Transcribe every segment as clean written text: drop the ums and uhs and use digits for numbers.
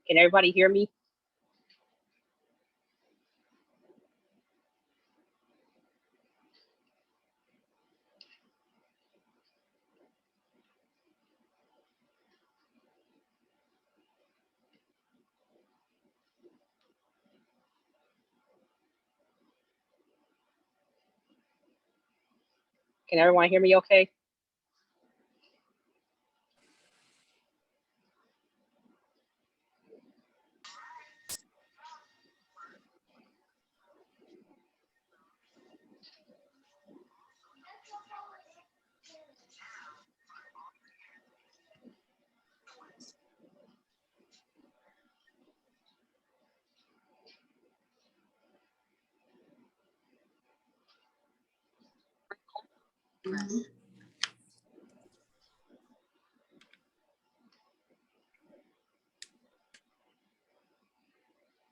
Can everybody hear me? Can everyone hear me okay?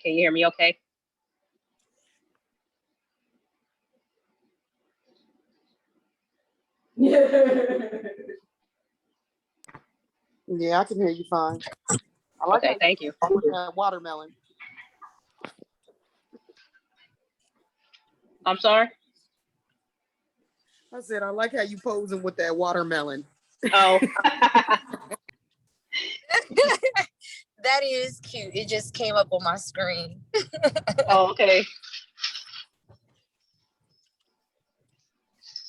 Can you hear me okay? Yeah, I can hear you fine. I like Okay, thank you. that watermelon. I'm sorry? I said, I like how you posing with that watermelon. Oh. That is cute. It just came up on my screen. Oh, okay.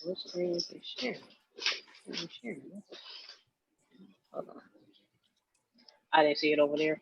What screen is it sharing? Hold on. I didn't see it over there.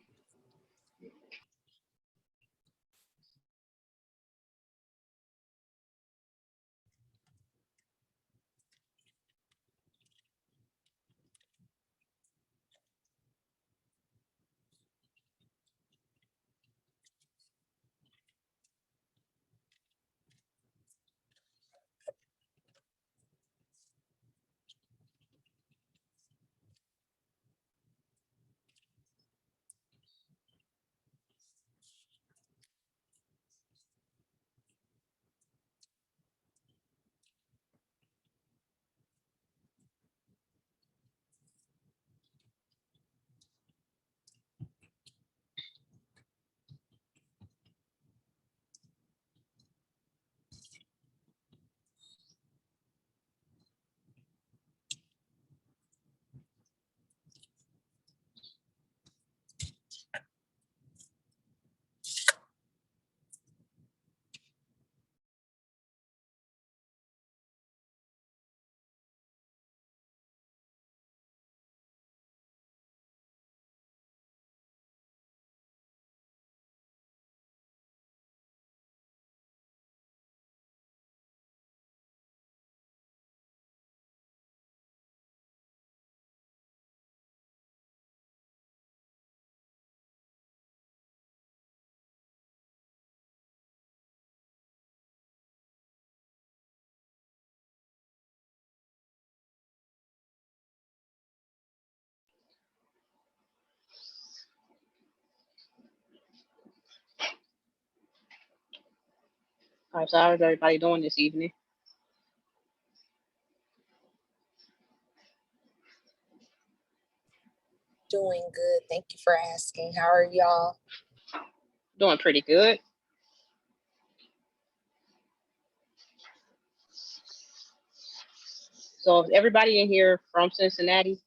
All right, so how is everybody doing this evening? Doing good. Thank you for asking. How are y'all? Doing pretty good. So is everybody in here from Cincinnati?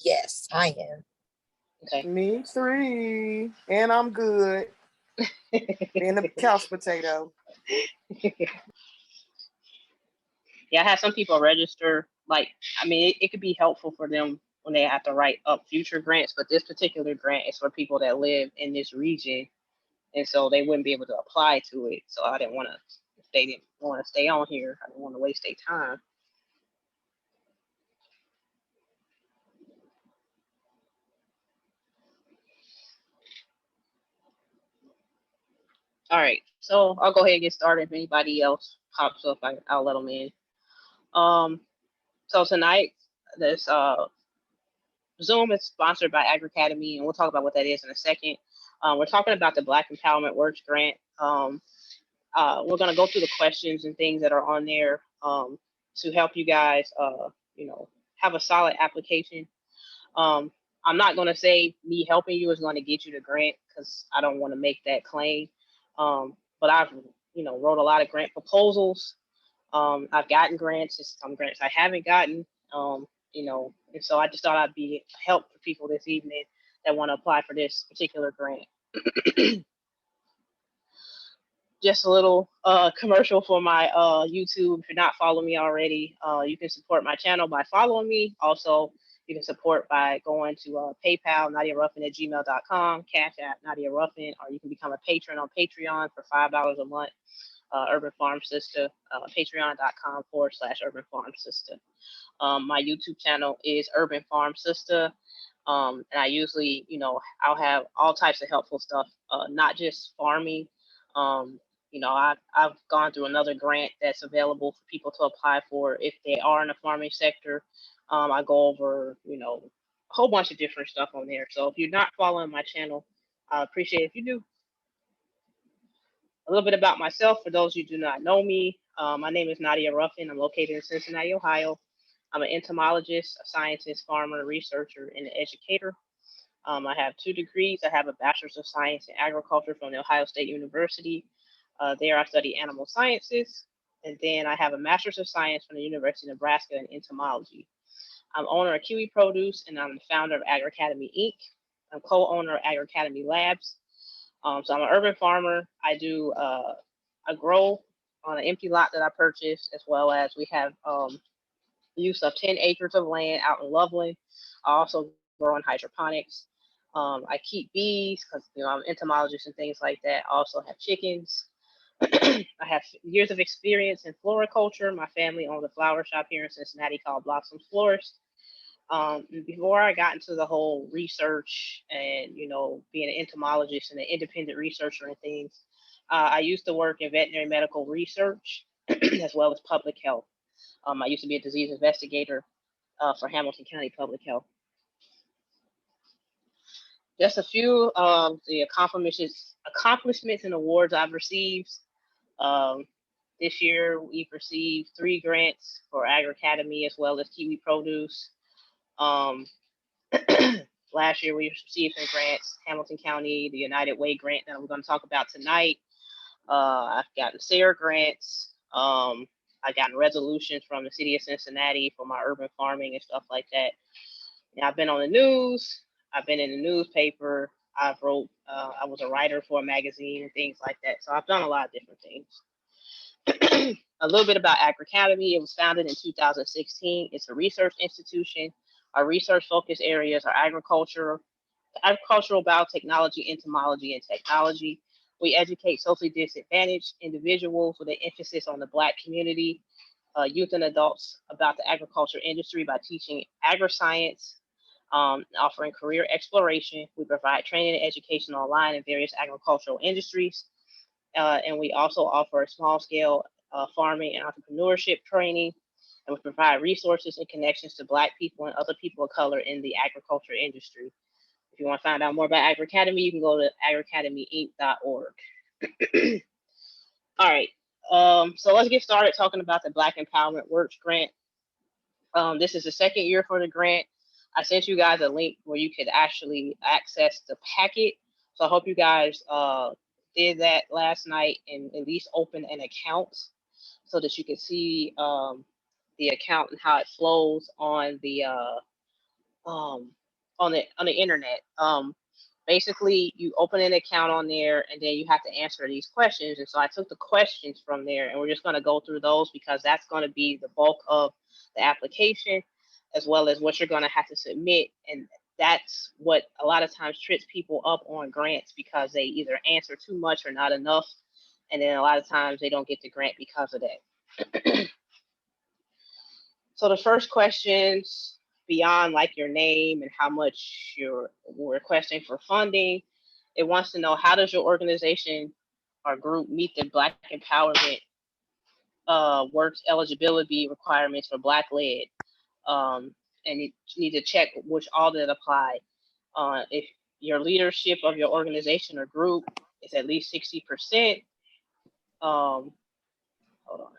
Yes, I am. Okay. Me three. And I'm good. Being a couch potato. Yeah, I had some people register. Like, I mean, it could be helpful for them when they have to write up future grants, but this particular grant is for people that live in this region, and so they wouldn't be able to apply to it. So I didn't want to, if they didn't want to stay on here, I didn't want to waste their time. All right, so I'll go ahead and get started. If anybody else pops up, I'll let them in. So tonight, this Zoom is sponsored by Agri Academy, and we'll talk about what that is in a second. We're talking about the Black Empowerment Works Grant. We're going to go through the questions and things that are on there to help you guys, have a solid application. I'm not going to say me helping you is going to get you the grant because I don't want to make that claim. But I've, wrote a lot of grant proposals. I've gotten grants. There's some grants I haven't gotten. And so I just thought I'd be help for people this evening that want to apply for this particular grant. Just a little commercial for my YouTube. If you're not following me already, you can support my channel by following me. Also, you can support by going to PayPal, NadiaRuffin@gmail.com, Cash App, Nadia Ruffin, or you can become a patron on Patreon for $5 a month. Urban Farm Sister, patreon.com/Urban Farm Sister. My YouTube channel is Urban Farm Sister. And I usually, I'll have all types of helpful stuff, not just farming. I've gone through another grant that's available for people to apply for if they are in the farming sector. I go over, a whole bunch of different stuff on there. So if you're not following my channel, I appreciate it if you do. A little bit about myself for those who do not know me. My name is Nadia Ruffin. I'm located in Cincinnati, Ohio. I'm an entomologist, a scientist, farmer, researcher, and an educator. I have 2 degrees. I have a Bachelor's of Science in Agriculture from the Ohio State University. There I study animal sciences. And then I have a Master's of Science from the University of Nebraska in entomology. I'm owner of Kiwi Produce, and I'm the founder of AgriCademy Inc. I'm co-owner of AgriCademy Labs. So I'm an urban farmer. I do I grow on an empty lot that I purchased, as well as we have use of 10 acres of land out in Loveland. I also grow in hydroponics. I keep bees because I'm an entomologist and things like that. I also have chickens. I have years of experience in floriculture. My family owns a flower shop here in Cincinnati called Blossoms Florist. Before I got into the whole research and being an entomologist and an independent researcher and things, I used to work in veterinary medical research as well as public health. I used to be a disease investigator for Hamilton County Public Health. Just a few of the accomplishments and awards I've received. This year, we've received 3 grants for AgriCademy as well as Kiwi Produce. Last year, we received some grants, Hamilton County, the United Way grant that I'm going to talk about tonight. I've gotten SARE grants. I've gotten resolutions from the city of Cincinnati for my urban farming and stuff like that. And I've been on the news. I've been in the newspaper. I was a writer for a magazine and things like that. So I've done a lot of different things. A little bit about AgriCademy. It was founded in 2016. It's a research institution. Our research focus areas are agricultural biotechnology, entomology, and technology. We educate socially disadvantaged individuals with an emphasis on the Black community, youth and adults about the agriculture industry by teaching agri-science, offering career exploration. We provide training and education online in various agricultural industries. And we also offer small-scale farming and entrepreneurship training. And we provide resources and connections to Black people and other people of color in the agriculture industry. If you want to find out more about AgriCademy, you can go to agricademyinc.org. All right. So let's get started talking about the Black Empowerment Works Grant. This is the 2nd year for the grant. I sent you guys a link where you could actually access the packet. So I hope you guys did that last night and at least open an account so that you can see the account and how it flows on the internet. Basically, you open an account on there and then you have to answer these questions. And so I took the questions from there and we're just going to go through those because that's going to be the bulk of the application, as well as what you're going to have to submit. And that's what a lot of times trips people up on grants because they either answer too much or not enough. And then a lot of times they don't get the grant because of that. So the first questions, beyond like your name and how much you're requesting for funding, it wants to know, how does your organization or group meet the Black Empowerment Works eligibility requirements for Black-led? And you need to check which all that apply. If your leadership of your organization or group is at least 60%, hold on.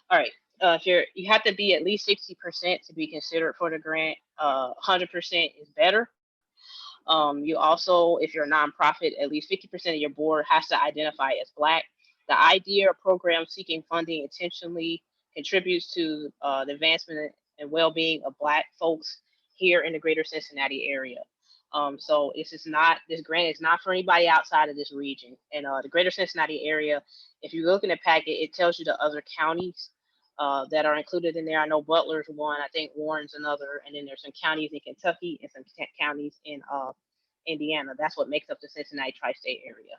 All right. If you have to be at least 60% to be considered for the grant. 100% is better. You also, if you're a nonprofit, at least 50% of your board has to identify as Black. The idea or program seeking funding intentionally contributes to the advancement and well-being of Black folks here in the greater Cincinnati area. So this grant is not for anybody outside of this region. And the greater Cincinnati area, if you look in the packet, it tells you the other counties that are included in there. I know Butler's one, I think Warren's another, and then there's some counties in Kentucky and some counties in Indiana. That's what makes up the Cincinnati tri-state area.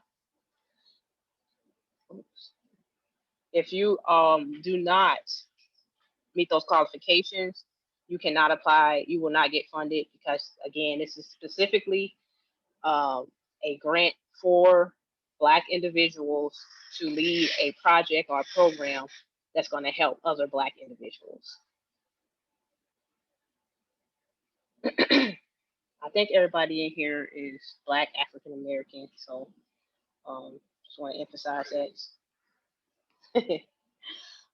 Oops. If you do not meet those qualifications, you cannot apply. You will not get funded because, again, this is specifically a grant for Black individuals to lead a project or a program that's going to help other Black individuals. I think everybody in here is Black African American, so just want to emphasize that.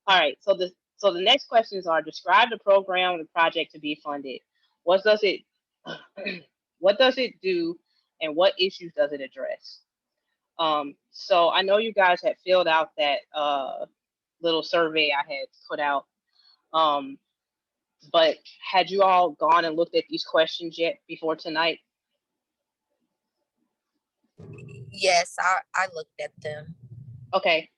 All right, so the next questions are: describe the program or the project to be funded. What does it what does it do, and what issues does it address? So I know you guys had filled out that little survey I had put out. But had you all gone and looked at these questions yet before tonight? Yes, I looked at them. Okay.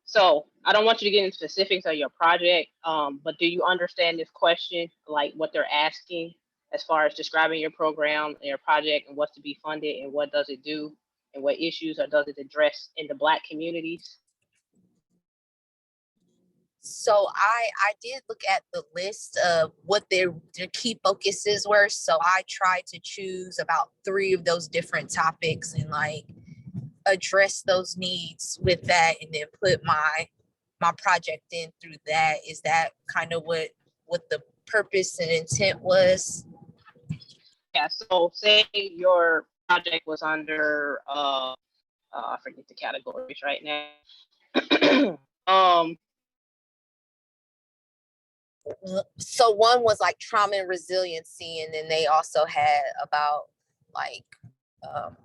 So I don't want you to get into specifics of your project, but do you understand this question, like what they're asking as far as describing your program and your project and what's to be funded and what does it do and what issues or does it address in the Black communities? So I did look at the list of what their key focuses were. So I tried to choose about 3 of those different topics and like address those needs with that, and then put my project in through that. Is that kind of what the purpose and intent was? Yeah. So say your project was under I forget the categories right now. So one was like trauma and resiliency, and then they also had about like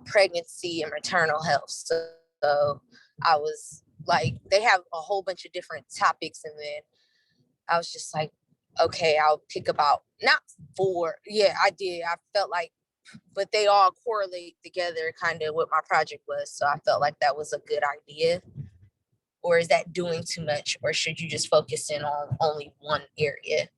pregnancy and maternal health. So I was like, they have a whole bunch of different topics, and then I was just like, okay, I'll pick about not 4. Yeah, I did. I felt like, but they all correlate together, kind of what my project was. So I felt like that was a good idea. Or is that doing too much, or should you just focus in on only one area?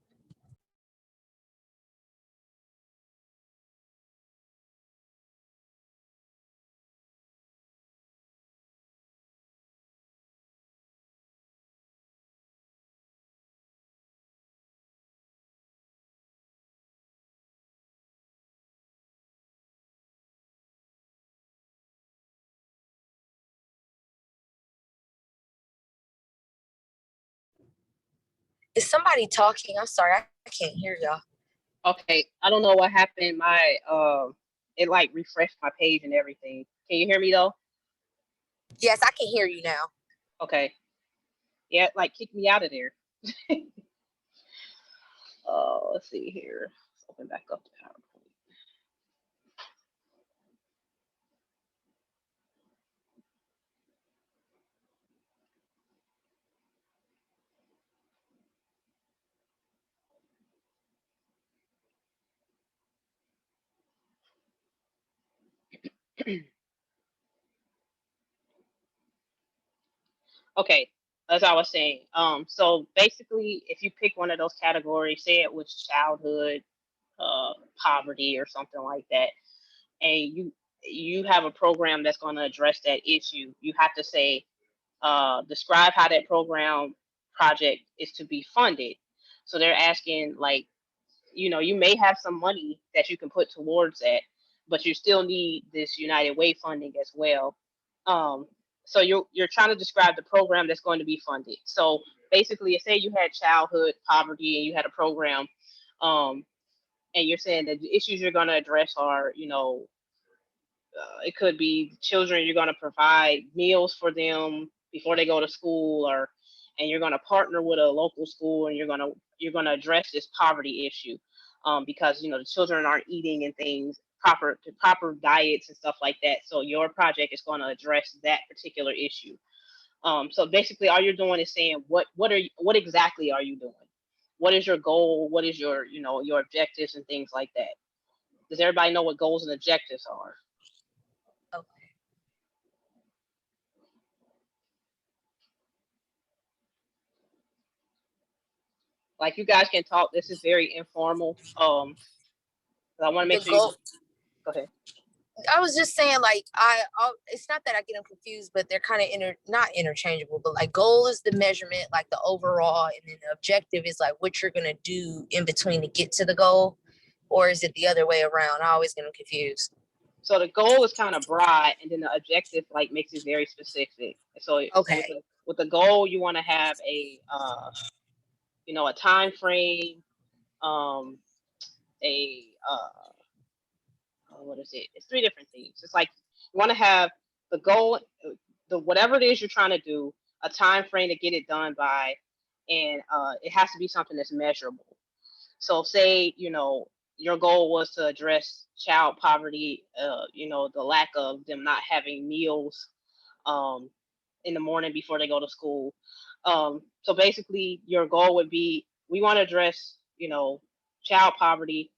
Is somebody talking? I'm sorry, I can't hear y'all. Okay, I don't know what happened. My it like refreshed my page and everything. Can you hear me though? Yes, I can hear you now. Okay. Yeah, it like kicked me out of there. Let's see here. Let's open back up the PowerPoint. Okay, as I was saying, so basically, if you pick one of those categories, say it was childhood poverty or something like that, and you have a program that's going to address that issue, you have to say, describe how that program project is to be funded. So they're asking, like, you may have some money that you can put towards that, but you still need this United Way funding as well. Um, so you're trying to describe the program that's going to be funded. So basically, say you had childhood poverty and you had a program, and you're saying that the issues you're going to address are, it could be children, you're going to provide meals for them before they go to school, or and you're going to partner with a local school, and you're going to address this poverty issue, because the children aren't eating and things proper diets and stuff like that. So your project is going to address that particular issue. So basically, all you're doing is saying what exactly are you doing? What is your goal? What is your your objectives and things like that? Does everybody know what goals and objectives are? Okay. Like, you guys can talk. This is very informal. I want to make sure you go ahead. I was just saying, like, it's not that I get them confused, but they're kind of not interchangeable. But like, goal is the measurement, like the overall, and then the objective is like what you're gonna do in between to get to the goal, or is it the other way around? I always get them confused. So the goal is kind of broad, and then the objective like makes it very specific. So okay, with the goal, you want to have a a time frame, what is it? It's 3 different things. It's like you want to have the goal, whatever it is you're trying to do, a time frame to get it done by, and it has to be something that's measurable. So say your goal was to address child poverty, the lack of them not having meals in the morning before they go to school. So basically, your goal would be, we want to address child poverty.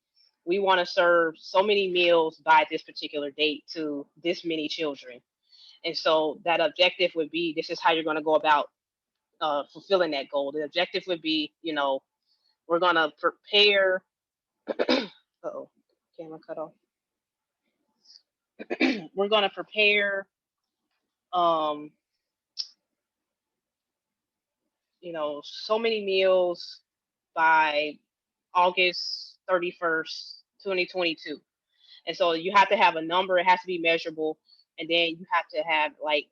We want to serve so many meals by this particular date to this many children. And so that objective would be, this is how you're going to go about fulfilling that goal. The objective would be, we're going to prepare. Uh-oh, camera cut off. We're going to prepare, so many meals by August 31st, 2022. And so you have to have a number. It has to be measurable. And then you have to have, like,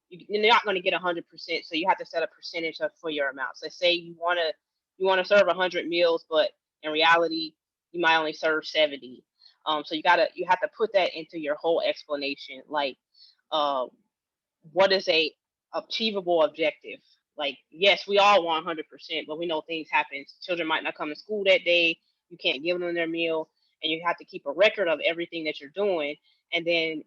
you're not going to get 100%. So you have to set a percentage for your amount. So say you want to serve 100 meals, but in reality, you might only serve 70. So you have to put that into your whole explanation. Like, what is a achievable objective? Like, yes, we all want 100%, but we know things happen. Children might not come to school that day. You can't give them their meal, and you have to keep a record of everything that you're doing. And then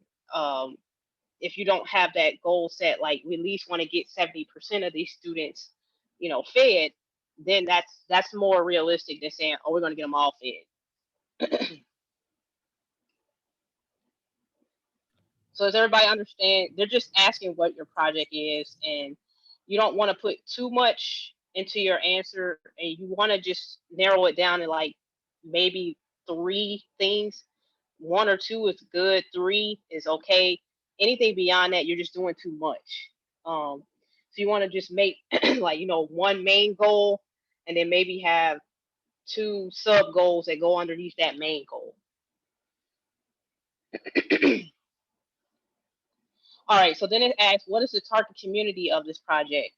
if you don't have that goal set, like, we at least want to get 70% of these students, fed, then that's more realistic than saying, oh, we're going to get them all fed. So does everybody understand? They're just asking what your project is, and you don't want to put too much into your answer, and you want to just narrow it down to like maybe 3 things. 1 or 2 is good. 3 is okay. Anything beyond that, you're just doing too much. So you want to just make like, 1 main goal, and then maybe have 2 sub goals that go underneath that main goal. All right, so then it asks, what is the target community of this project?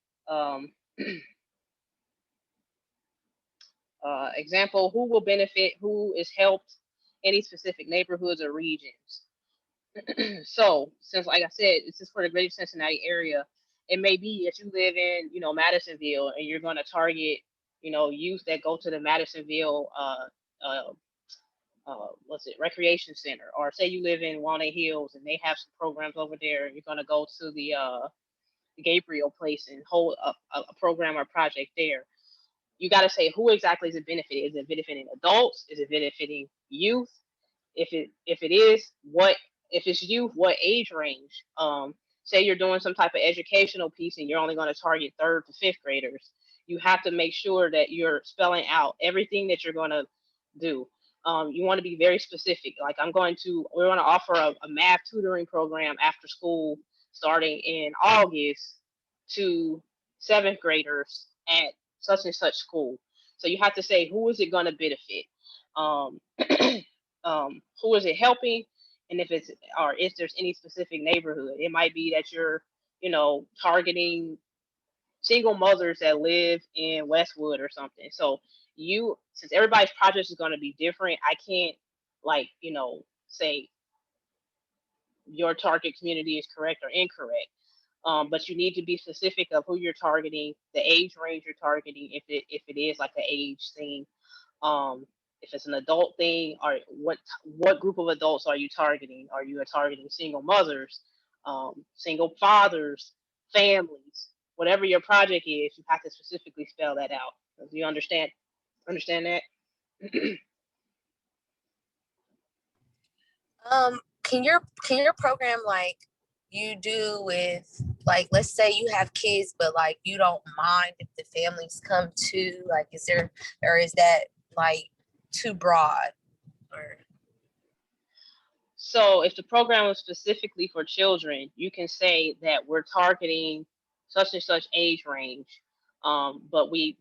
Example, who will benefit, who is helped, any specific neighborhoods or regions. So, since, like I said, this is for the greater Cincinnati area, it may be that you live in, Madisonville, and you're going to target, youth that go to the Madisonville recreation center, or say you live in Walnut Hills and they have some programs over there, and you're going to go to the Gabriel place and hold a program or project there. You got to say, who exactly is it benefiting? Is it benefiting adults? Is it benefiting youth? If it is, if it's youth, what age range? Say you're doing some type of educational piece and you're only going to target 3rd to 5th graders. You have to make sure that you're spelling out everything that you're going to do. You want to be very specific. Like, we're going to offer a math tutoring program after school starting in August to 7th graders at such and such school. So you have to say, who is it going to benefit? Who is it helping? And if there's any specific neighborhood, it might be that you're, targeting single mothers that live in Westwood or something. So since everybody's project is going to be different, I can't say your target community is correct or incorrect. But you need to be specific of who you're targeting, the age range you're targeting, if it is like an age thing, if it's an adult thing, or what group of adults are you targeting? Are you targeting single mothers, single fathers, families? Whatever your project is, you have to specifically spell that out. Do you understand that? Can your program, like you do with, like, let's say you have kids, but like you don't mind if the families come too, like, is there, or is that like too broad? Or So if the program is specifically for children, you can say that we're targeting such and such age range, but we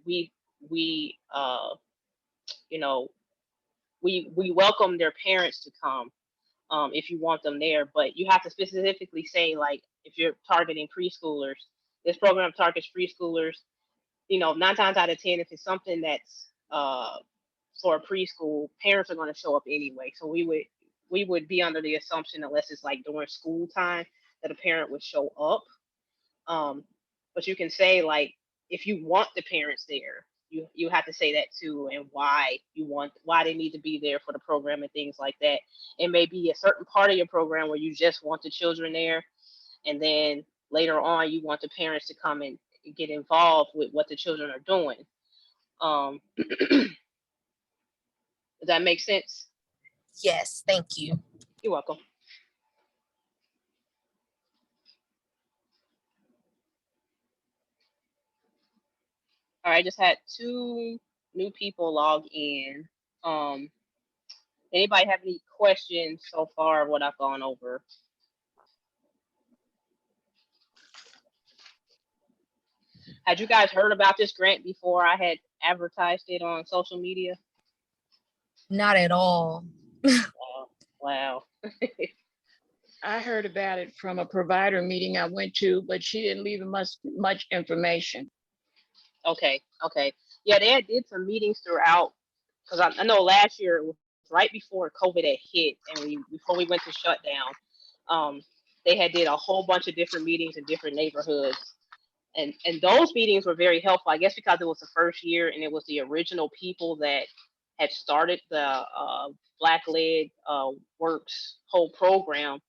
you know we welcome their parents to come, if you want them there. But you have to specifically say, like, if you're targeting preschoolers, this program targets preschoolers. 9 times out of 10, if it's something that's for a preschool, parents are going to show up anyway. So we would be under the assumption, unless it's like during school time, that a parent would show up. But you can say, like, if you want the parents there, you have to say that too, and why they need to be there for the program and things like that. It may be a certain part of your program where you just want the children there, and then later on you want the parents to come and get involved with what the children are doing. Does that make sense? yes, thank you. You're welcome. All right, I just had 2 new people log in. Anybody have any questions so far of what I've gone over? Had you guys heard about this grant before I had advertised it on social media? Not at all. Wow. I heard about it from a provider meeting I went to, but she didn't leave much information. Okay. Yeah, they did some meetings throughout, because I know last year it was right before COVID had hit, and before we went to shutdown, they had did a whole bunch of different meetings in different neighborhoods, and those meetings were very helpful. I guess because it was the first year, and it was the original people that had started the Black-led Works whole program.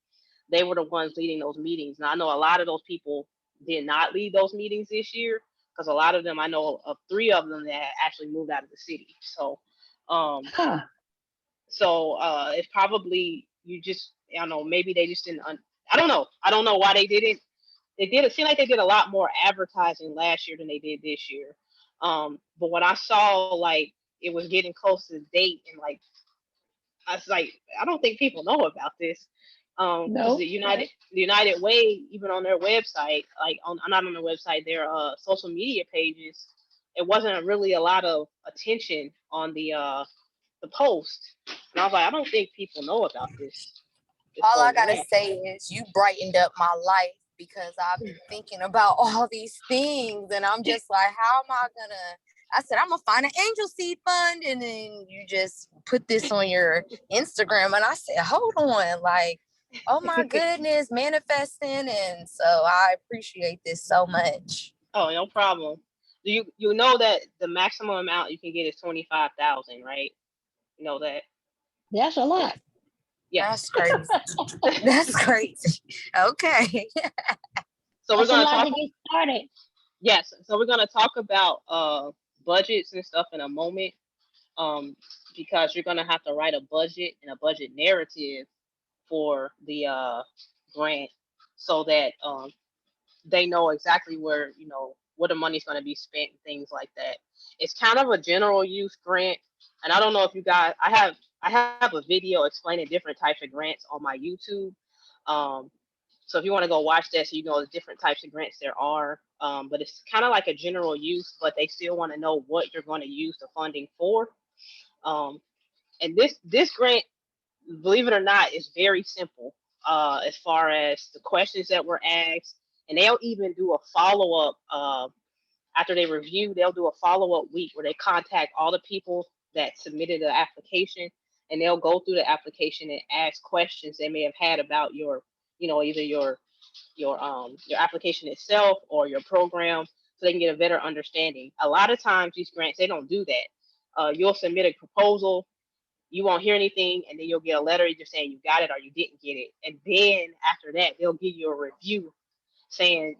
They were the ones leading those meetings. Now I know a lot of those people did not lead those meetings this year, because a lot of them, I know of 3 of them that actually moved out of the city. So, Huh. it's probably, I don't know, maybe they just didn't. I don't know why they didn't. It seemed like they did a lot more advertising last year than they did this year. But when I saw, like, it was getting close to the date, and like, I was like, I don't think people know about this. Because No. the United Way, even on their website, like, not on their website, their social media pages, it wasn't really a lot of attention on the post. And I was like, I don't think people know about this All I gotta program. say is you brightened up my life, because I've been thinking about all these things, and I'm just like, how am I gonna? I said, I'm gonna find an angel seed fund, and then you just put this on your Instagram, and I said, hold on, like, oh my goodness, manifesting. And so I appreciate this so much. Oh, no problem. You know that the maximum amount you can get is 25,000, right? You know that? That's a lot. Yeah. That's crazy. That's crazy. Okay. So we're That's a gonna lot talk. to get started. Yes. So we're gonna talk about budgets and stuff in a moment. Because you're gonna have to write a budget and a budget narrative for the grant, so that they know exactly where, where the money's going to be spent and things like that. It's kind of a general use grant, and I don't know if you guys, I have a video explaining different types of grants on my YouTube. So if you want to go watch that, so you know the different types of grants there are. But it's kind of like a general use, but they still want to know what you're going to use the funding for. And this grant, believe it or not, is very simple, as far as the questions that were asked, and they'll even do a follow-up, after they review. They'll do a follow-up week where they contact all the people that submitted the application, and they'll go through the application and ask questions they may have had about your, either your your application itself or your program, so they can get a better understanding. A lot of times these grants, they don't do that. You'll submit a proposal, you won't hear anything, and then you'll get a letter either saying you got it or you didn't get it. And then after that, they'll give you a review saying,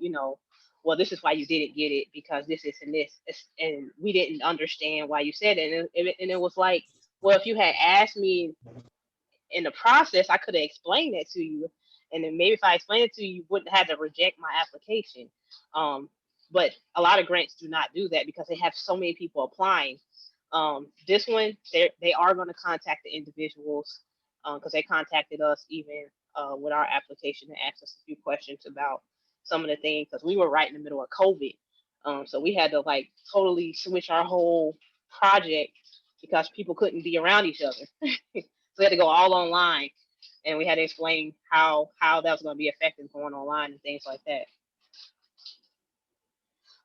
well, this is why you didn't get it because this, and this, and we didn't understand why you said it. And it was like, well, if you had asked me in the process, I could have explained that to you. And then maybe if I explained it to you, you wouldn't have to reject my application. But a lot of grants do not do that because they have so many people applying. This one, they are going to contact the individuals because they contacted us even with our application and asked us a few questions about some of the things because we were right in the middle of COVID. So we had to like totally switch our whole project because people couldn't be around each other. So we had to go all online, and we had to explain how that was going to be effective going online and things like that.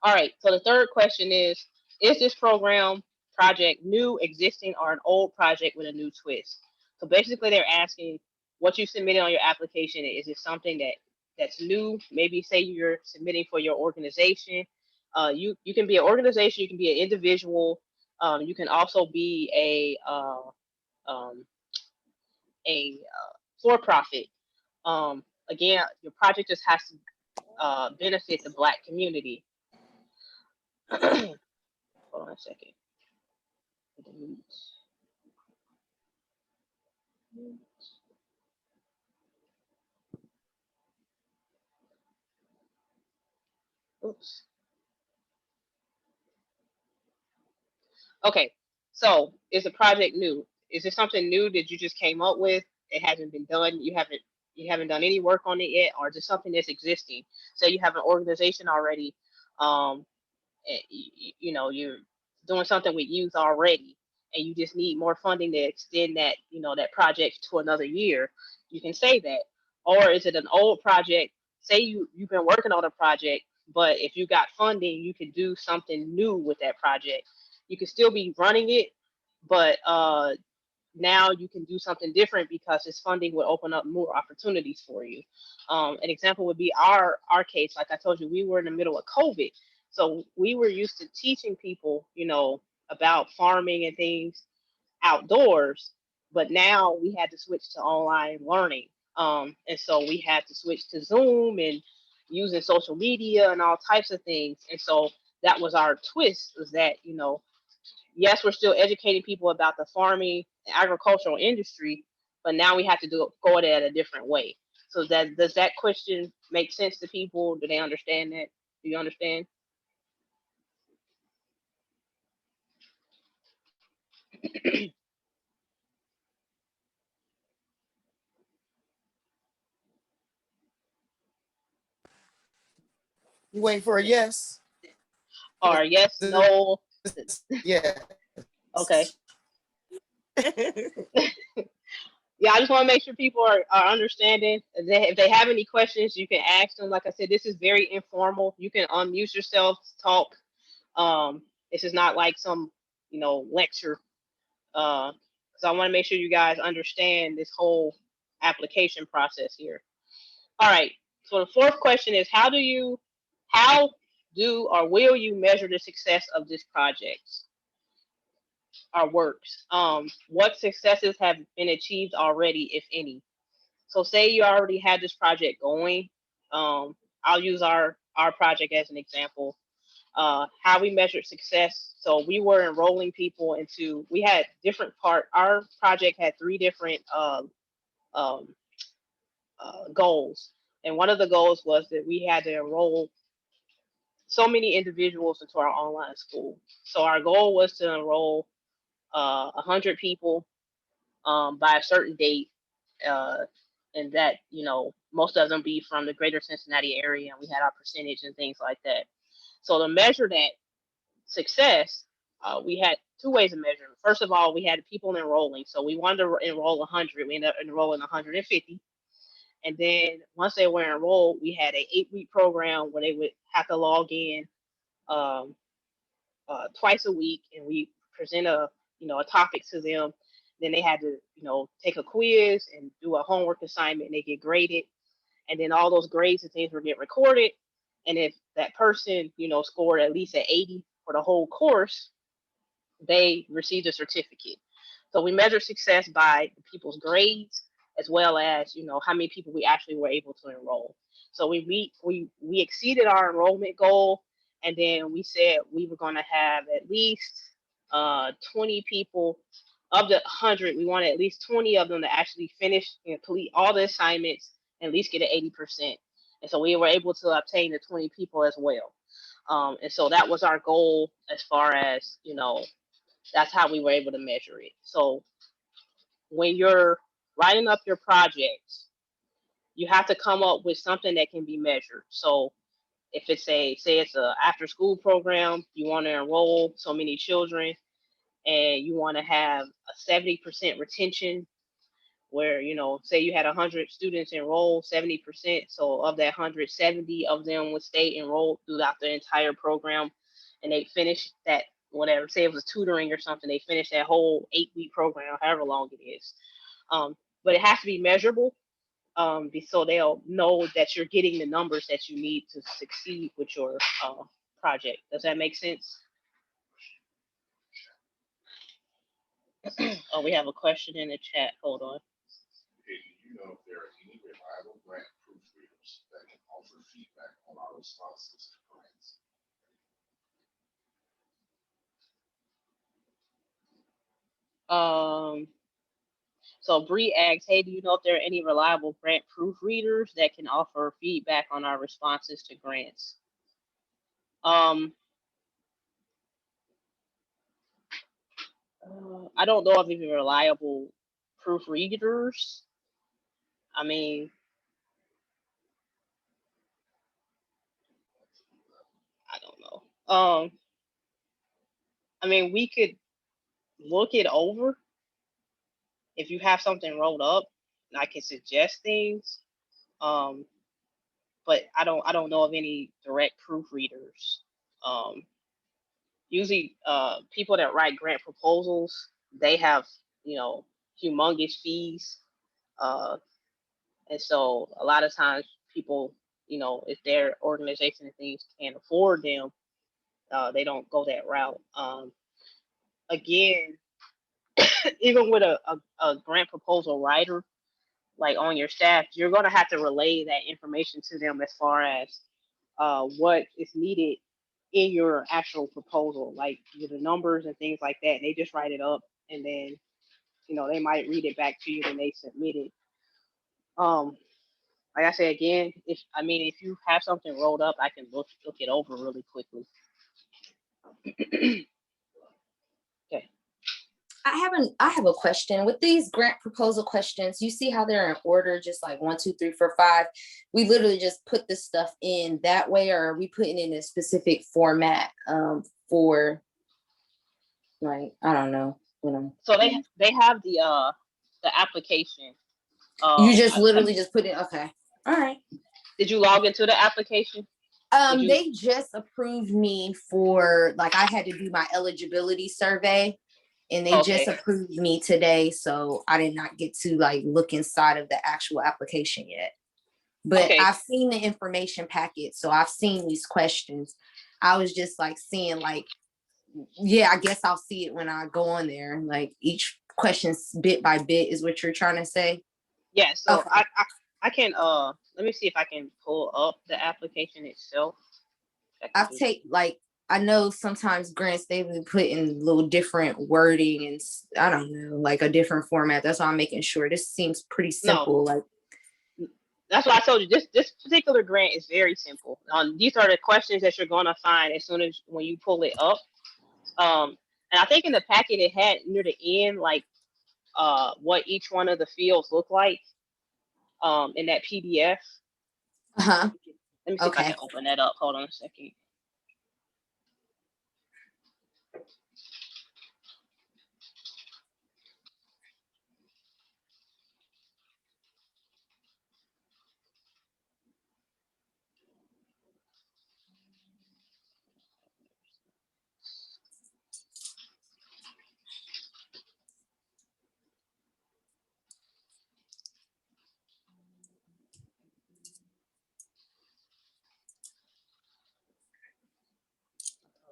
All right, so the third question is this program project new, existing, or an old project with a new twist? So basically they're asking what you submitted on your application. Is it something that's new? Maybe say you're submitting for your organization. You can be an organization, you can be an individual, you can also be a for-profit. Again, your project just has to benefit the Black community. Hold on a second. Oops. Okay, so is the project new? Is it something new that you just came up with? It hasn't been done. You haven't done any work on it yet, or is it something that's existing? So you have an organization already. You're doing something with youth already, and you just need more funding to extend that that project to another year. You can say that. Or is it an old project? Say you've been working on a project, but if you got funding, you can do something new with that project. You can still be running it, but now you can do something different because this funding will open up more opportunities for you. An example would be our case. Like I told you, we were in the middle of COVID, so we were used to teaching people, about farming and things outdoors, but now we had to switch to online learning. And so we had to switch to Zoom and using social media and all types of things. And so that was our twist, was that, yes, we're still educating people about the farming and agricultural industry, but now we have to go at it a different way. So does that question make sense to people? Do they understand that? Do you understand? You waiting for a yes? Or yes, no? Yeah. Okay. Yeah, I just want to make sure people are understanding. If they have any questions, you can ask them. Like I said, this is very informal. You can unmute yourself, talk. This is not like some, lecture. So I want to make sure you guys understand this whole application process here. All right. So the fourth question is, how do or will you measure the success of this project? Our works. What successes have been achieved already, if any? So say you already had this project going. I'll use our project as an example. How we measured success. So we were enrolling people we had different our project had three different goals. And one of the goals was that we had to enroll so many individuals into our online school. So our goal was to enroll 100 people by a certain date, and that most of them be from the greater Cincinnati area, and we had our percentage and things like that. So to measure that success, we had two ways of measuring. First of all, we had people enrolling, so we wanted to enroll 100. We ended up enrolling 150. And then once they were enrolled, we had an 8-week program where they would have to log in um, twice a week, and we present a topic to them. Then they had to take a quiz and do a homework assignment, and they get graded. and then all those grades and things would get recorded. And if that person, scored at least an 80 for the whole course, they received a certificate. So we measure success by people's grades as well as, how many people we actually were able to enroll. So we exceeded our enrollment goal, and then we said we were going to have at least 20 people. Of the 100, we wanted at least 20 of them to actually finish and complete all the assignments and at least get an 80%. And so we were able to obtain the 20 people as well. And so that was our goal as far as, that's how we were able to measure it. So when you're writing up your projects, you have to come up with something that can be measured. So if it's say it's a after school program, you want to enroll so many children, and you want to have a 70% retention, where, say you had 100 students enrolled, 70%. So of that 170 of them would stay enrolled throughout the entire program, and they finish that, whatever, say it was tutoring or something, they finish that whole 8-week program, however long it is. But it has to be measurable, so they'll know that you're getting the numbers that you need to succeed with your project. Does that make sense? Oh, we have a question in the chat. Hold on. Hey, do you know if there are any reliable grant proofreaders that can offer feedback on our responses to grants? So Bree asks, hey, do you know if there are any reliable grant proofreaders that can offer feedback on our responses to grants? I don't know of any reliable proofreaders. I mean, I don't know. I mean, we could look it over. If you have something rolled up, and I can suggest things. But I don't know of any direct proofreaders. Usually, people that write grant proposals, they have, humongous fees. And so a lot of times people, if their organization and things can't afford them, they don't go that route. Again, even with a grant proposal writer, like on your staff, you're going to have to relay that information to them as far as what is needed in your actual proposal, like the numbers and things like that. They just write it up, and then they might read it back to you when they submit it. Like I said again, if you have something rolled up, I can look it over really quickly. Okay. I have a question with these grant proposal questions. You see how they're in order, just like 1, 2, 3, 4, 5. We literally just put this stuff in that way, or are we putting it in a specific format for, like, I don't know. So they have the application. You just literally just put it. Okay. All right. Did you log into the application? They just approved me for, like, I had to do my eligibility survey. And they just approved me today, so I did not get to like look inside of the actual application yet. But I've seen the information packet, so I've seen these questions. I was just like seeing, like, yeah, I guess I'll see it when I go on there. Like each question's bit by bit is what you're trying to say. Yeah. So I can let me see if I can pull up the application itself. I know sometimes grants, they would put in little different wording and I don't know, like a different format. That's why I'm making sure. This seems pretty simple. No, like, that's why I told you this particular grant is very simple. These are the questions that you're going to find as soon as when you pull it up. And I think in the packet it had near the end, like what each one of the fields look like in that PDF. Uh-huh. Let me see if I can open that up. Hold on a second.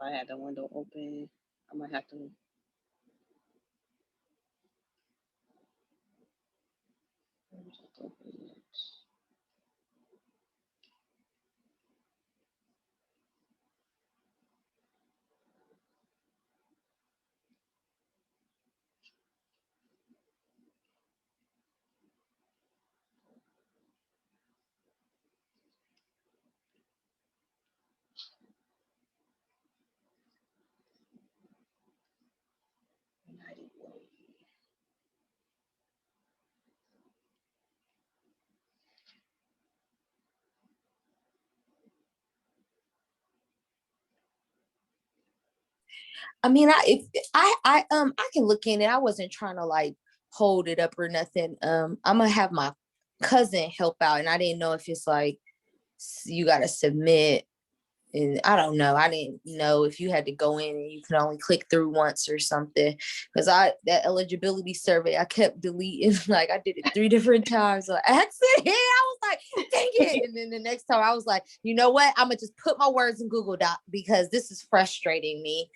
I had the window open. I might have to. Just open it. United Way. I mean, I can look in it. I wasn't trying to like hold it up or nothing. I'm gonna have my cousin help out, and I didn't know if it's like you got to submit, and I don't know. I didn't know if you had to go in and you could only click through once or something. Because that eligibility survey, I kept deleting. Like I did it 3 different times. Like accident. I was like, dang it. And then the next time I was like, you know what? I'm gonna just put my words in Google Doc because this is frustrating me.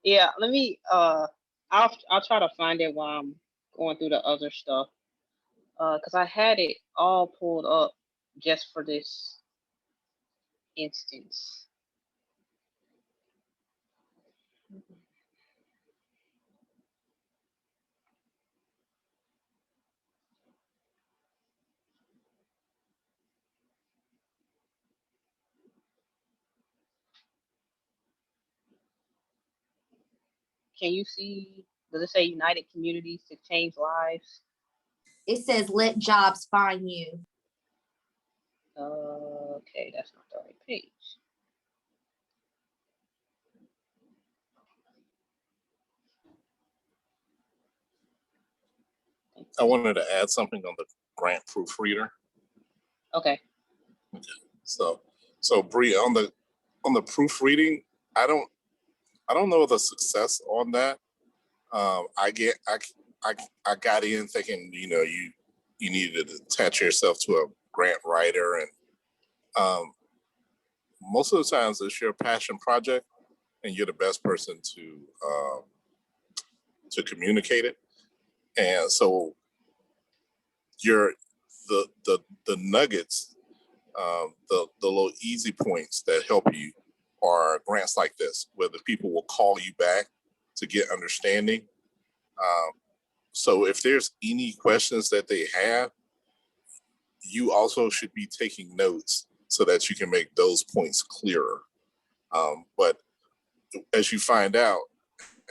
Yeah, let me I'll try to find it while I'm going through the other stuff. Because I had it all pulled up just for this instance. Can you see, does it say United Communities to Change Lives? It says let jobs find you. Okay, that's not the right page. I wanted to add something on the grant proofreader. Okay. So Bree, on the proofreading, I don't know the success on that. I got in thinking, you needed to attach yourself to a grant writer, and most of the times it's your passion project, and you're the best person to communicate it. And so the nuggets, the little easy points that help you are grants like this, where the people will call you back to get understanding. So if there's any questions that they have, you also should be taking notes so that you can make those points clearer. But as you find out,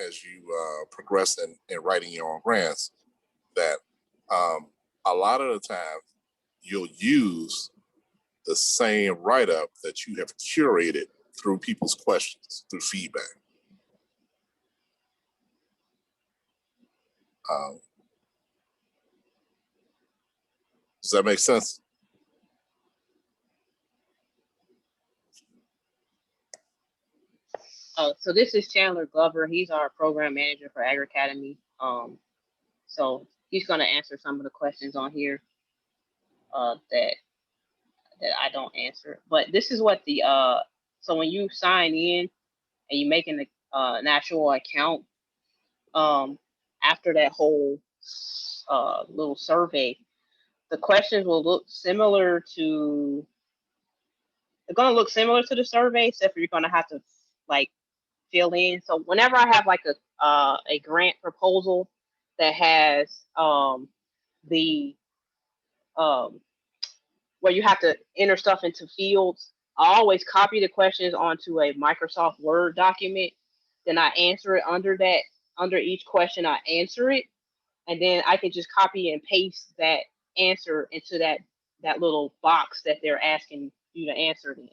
as you progress in writing your own grants, that a lot of the time you'll use the same write-up that you have curated through people's questions, through feedback. Does that make sense? So this is Chandler Glover. He's our program manager for Agri Academy. So he's going to answer some of the questions on here that I don't answer. But this is what the so when you sign in and you make an actual account, after that whole little survey, the questions will look similar to. They're going to look similar to the survey, except for you're going to have to like fill in. So whenever I have like a grant proposal that has the where you have to enter stuff into fields, I always copy the questions onto a Microsoft Word document. Then I answer it under each question. I answer it, and then I can just copy and paste that answer into that little box that they're asking you to answer it in.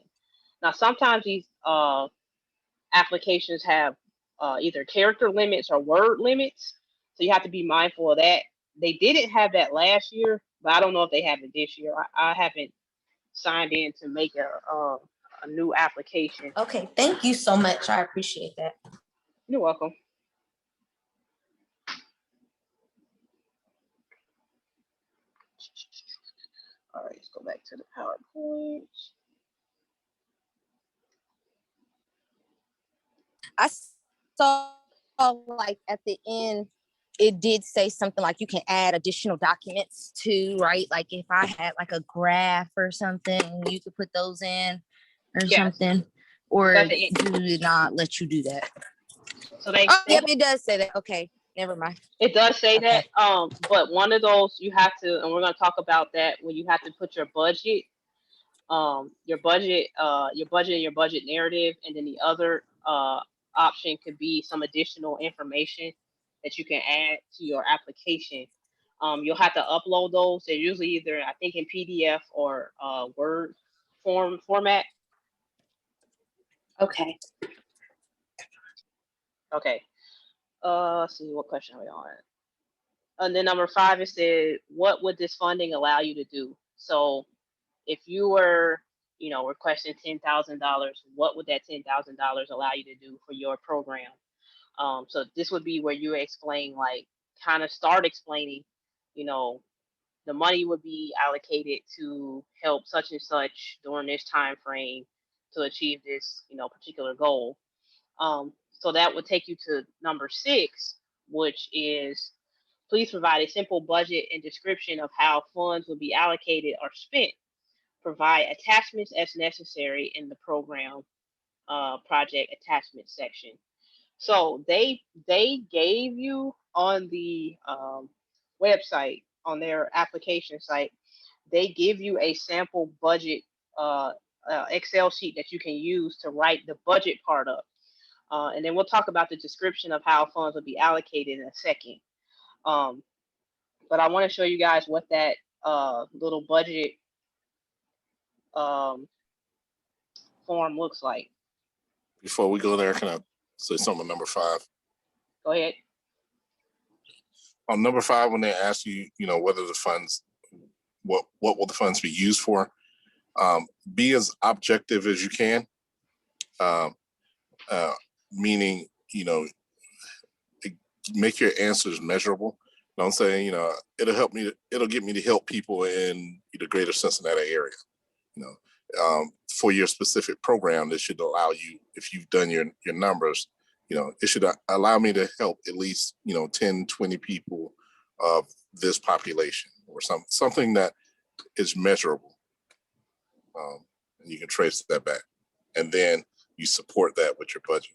Now, sometimes these applications have either character limits or word limits, so you have to be mindful of that. They didn't have that last year, but I don't know if they have it this year. I haven't signed in to make a new application. Okay, thank you so much. I appreciate that. You're welcome. All right, let's go back to the PowerPoint. I saw like at the end, it did say something like you can add additional documents too, right? Like if I had like a graph or something, you could put those in or something, or do it not let you do that? So yep, it does say that. Okay, never mind. It does say that. But one of those you have to, and we're going to talk about that when you have to put your budget, your budget and your budget narrative, and then the other option could be some additional information that you can add to your application. You'll have to upload those. They're usually either, I think, in PDF or Word format. Okay. Okay. Let's see, what question are we on? And then number 5, it said, what would this funding allow you to do? So if you were, requesting $10,000, what would that $10,000 allow you to do for your program? So this would be where you explain, like, kind of start explaining, the money would be allocated to help such and such during this time frame to achieve this, particular goal. So that would take you to number 6, which is, please provide a simple budget and description of how funds will be allocated or spent. Provide attachments as necessary in the program project attachment section. So they gave you on the website, on their application site, they give you a sample budget Excel sheet that you can use to write the budget part up. And then we'll talk about the description of how funds will be allocated in a second. But I want to show you guys what that little budget form looks like. Before we go there, can I say something on number 5? Go ahead. On number 5, when they ask you, whether the funds, what will the funds be used for, be as objective as you can. Meaning, make your answers measurable. I'm saying, it'll get me to help people in the greater Cincinnati area. For your specific program, this should allow you, if you've done your numbers, it should allow me to help at least, 10, 20 people of this population, or something that is measurable. And you can trace that back. And then you support that with your budget.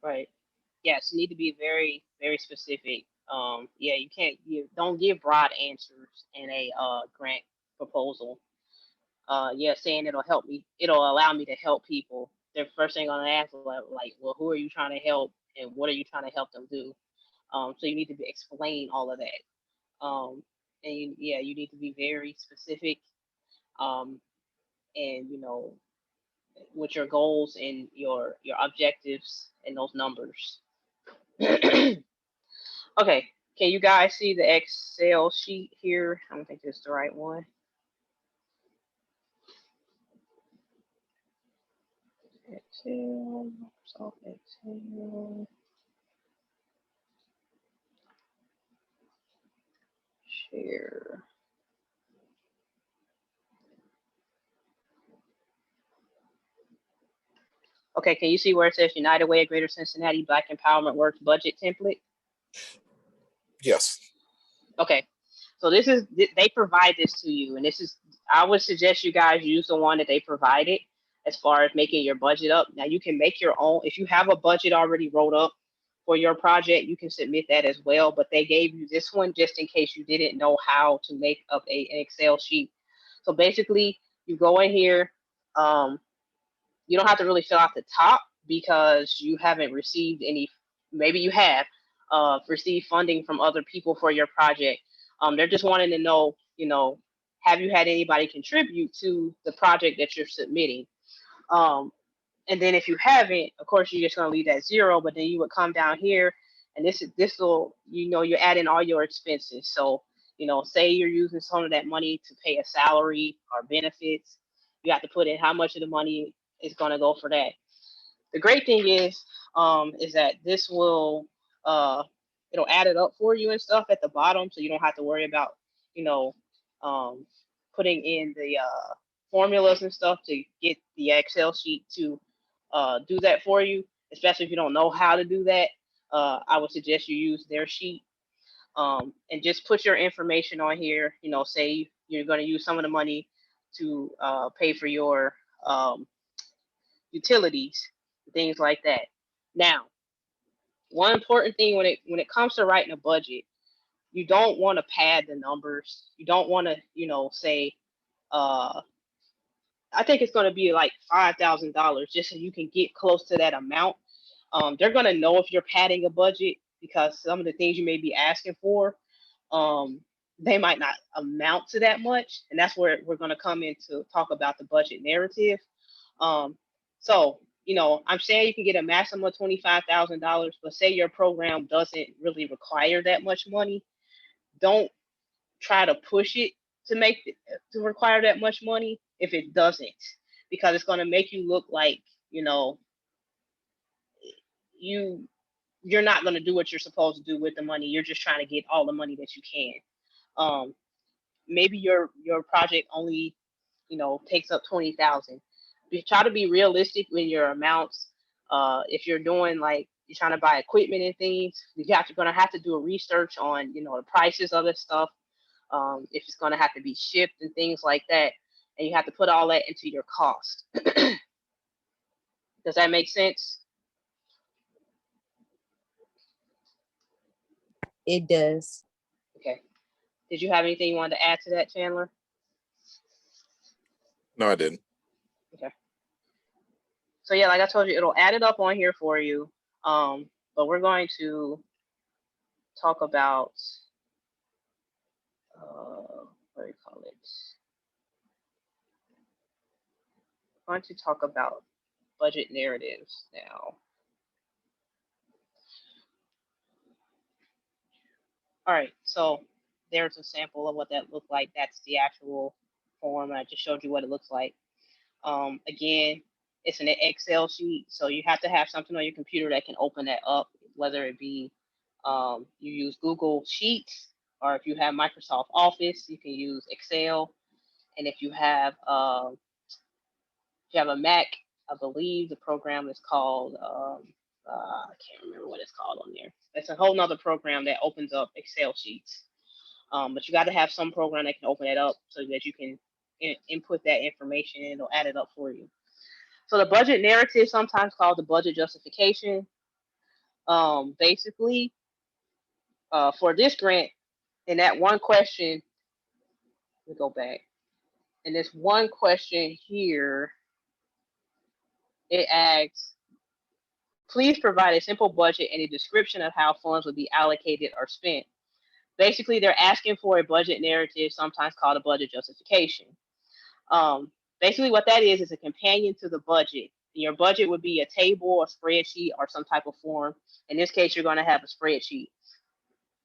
Right. Yes, you need to be very, very specific. You don't give broad answers in a grant proposal. Saying it'll allow me to help people. The first thing I'm gonna ask is like, well, who are you trying to help, and what are you trying to help them do? So you need to explain all of that. And you need to be very specific. And with your goals and your objectives and those numbers. Okay, can you guys see the Excel sheet here? I don't think this is the right one. Excel, Microsoft Excel. Share. Okay, can you see where it says United Way of Greater Cincinnati Black Empowerment Works budget template? Yes. Okay, so they provide this to you, and I would suggest you guys use the one that they provided as far as making your budget up. Now you can make your own. If you have a budget already wrote up for your project, you can submit that as well, but they gave you this one just in case you didn't know how to make up an Excel sheet. So basically, you go in here, you don't have to really fill out the top because you haven't received any, maybe you have received funding from other people for your project. They're just wanting to know, have you had anybody contribute to the project that you're submitting? And then if you haven't, of course, you're just going to leave that 0, but then you would come down here and this will, you're adding all your expenses. So, say you're using some of that money to pay a salary or benefits, you have to put in how much of the money is going to go for that. The great thing is that this will, it'll add it up for you and stuff at the bottom. So you don't have to worry about, putting in the formulas and stuff to get the Excel sheet to do that for you, especially if you don't know how to do that. I would suggest you use their sheet, and just put your information on here. You know, say you're going to use some of the money to pay for your utilities, things like that. Now, one important thing when it comes to writing a budget, you don't want to pad the numbers. You don't want to, say, I think it's going to be like $5,000 just so you can get close to that amount. They're going to know if you're padding a budget because some of the things you may be asking for, they might not amount to that much. And that's where we're going to come in to talk about the budget narrative. So, I'm saying you can get a maximum of $25,000, but say your program doesn't really require that much money. Don't try to push it to require that much money if it doesn't, because it's going to make you look like, you're not going to do what you're supposed to do with the money. You're just trying to get all the money that you can. Maybe your project only, takes up 20,000. Try to be realistic in your amounts. If you're doing like you're trying to buy equipment and things, you're going to have to do a research on, the prices of this stuff. If it's going to have to be shipped and things like that, and you have to put all that into your cost. Does that make sense? It does. Okay. Did you have anything you wanted to add to that, Chandler? No, I didn't. Okay. So yeah, like I told you, it'll add it up on here for you. But we're going to talk about what do you call it? I'm going to talk about budget narratives now. All right, so there's a sample of what that looked like. That's the actual form. I just showed you what it looks like. Again, it's an Excel sheet, so you have to have something on your computer that can open that up, whether it be you use Google Sheets, or if you have Microsoft Office, you can use Excel. And if you have a Mac, I believe the program is called, I can't remember what it's called on there. It's a whole nother program that opens up Excel sheets. But you got to have some program that can open it up so that you can input that information and it'll add it up for you. So the budget narrative, sometimes called the budget justification, basically, for this grant, in that one question, let me go back. In this one question here, it asks, please provide a simple budget and a description of how funds would be allocated or spent. Basically, they're asking for a budget narrative, sometimes called a budget justification. Basically, what that is a companion to the budget. Your budget would be a table, a spreadsheet, or some type of form. In this case, you're going to have a spreadsheet.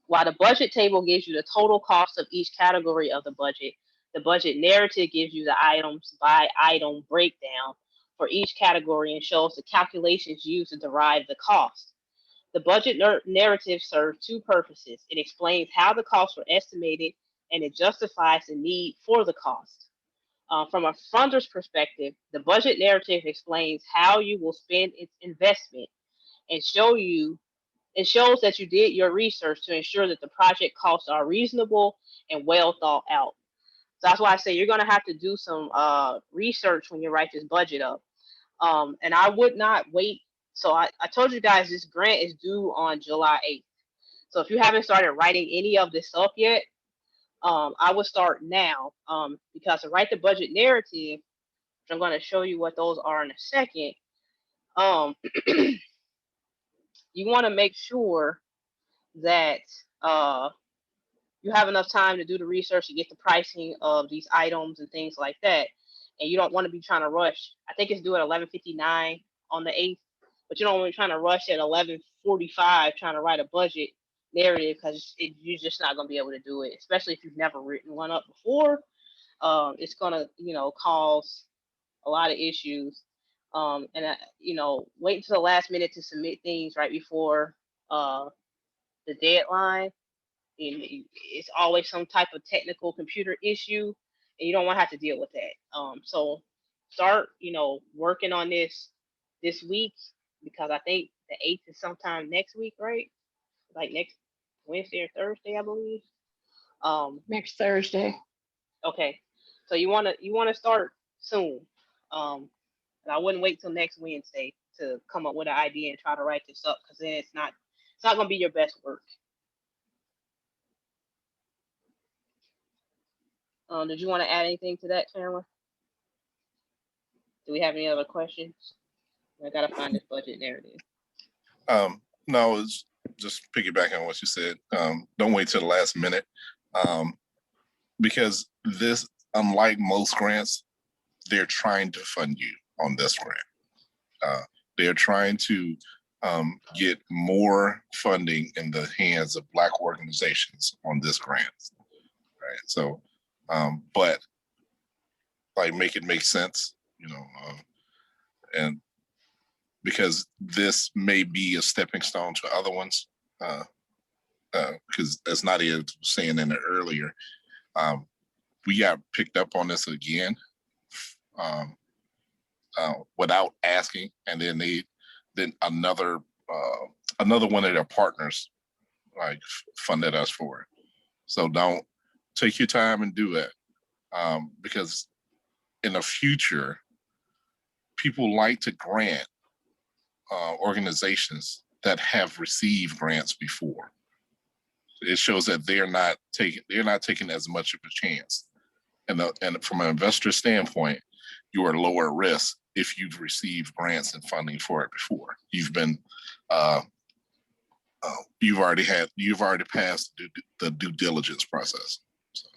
While the budget table gives you the total cost of each category of the budget narrative gives you the items by item breakdown for each category and shows the calculations used to derive the cost. The budget narrative serves two purposes. It explains how the costs were estimated, and it justifies the need for the cost. From a funder's perspective, the budget narrative explains how you will spend its investment and it shows that you did your research to ensure that the project costs are reasonable and well thought out. So that's why I say you're going to have to do some research when you write this budget up. And I would not wait. So I told you guys this grant is due on July 8th. So if you haven't started writing any of this up yet, I would start now, because to write the budget narrative, which I'm going to show you what those are in a second, you want to make sure that you have enough time to do the research to get the pricing of these items and things like that. And you don't want to be trying to rush. I think it's due at 11:59 on the 8th, but you don't want to be trying to rush at 11:45 trying to write a budget narrative, because you're just not going to be able to do it, especially if you've never written one up before. It's going to, cause a lot of issues. And, wait until the last minute to submit things right before the deadline. It's always some type of technical computer issue, and you don't want to have to deal with that. So start, working on this this week because I think the 8th is sometime next week, right? Like next Wednesday or Thursday, I believe. Next Thursday. Okay, so you wanna start soon. And I wouldn't wait till next Wednesday to come up with an idea and try to write this up because then it's not gonna be your best work. Did you want to add anything to that, Chandler? Do we have any other questions? I gotta find this budget narrative. No, it's just piggybacking on what you said. Don't wait till the last minute, because this, unlike most grants, they're trying to fund you on this grant. They're trying to get more funding in the hands of Black organizations on this grant, right? So, but like make it make sense, and because this may be a stepping stone to other ones, because as Nadia was saying in it earlier, we got picked up on this again without asking, and then another one of their partners like funded us for it. So don't take your time and do it, because in the future, people like to grant organizations that have received grants before. It shows that they're not taking as much of a chance. And from an investor standpoint, you are lower risk if you've received grants and funding for it before. You've already passed the due diligence process. So.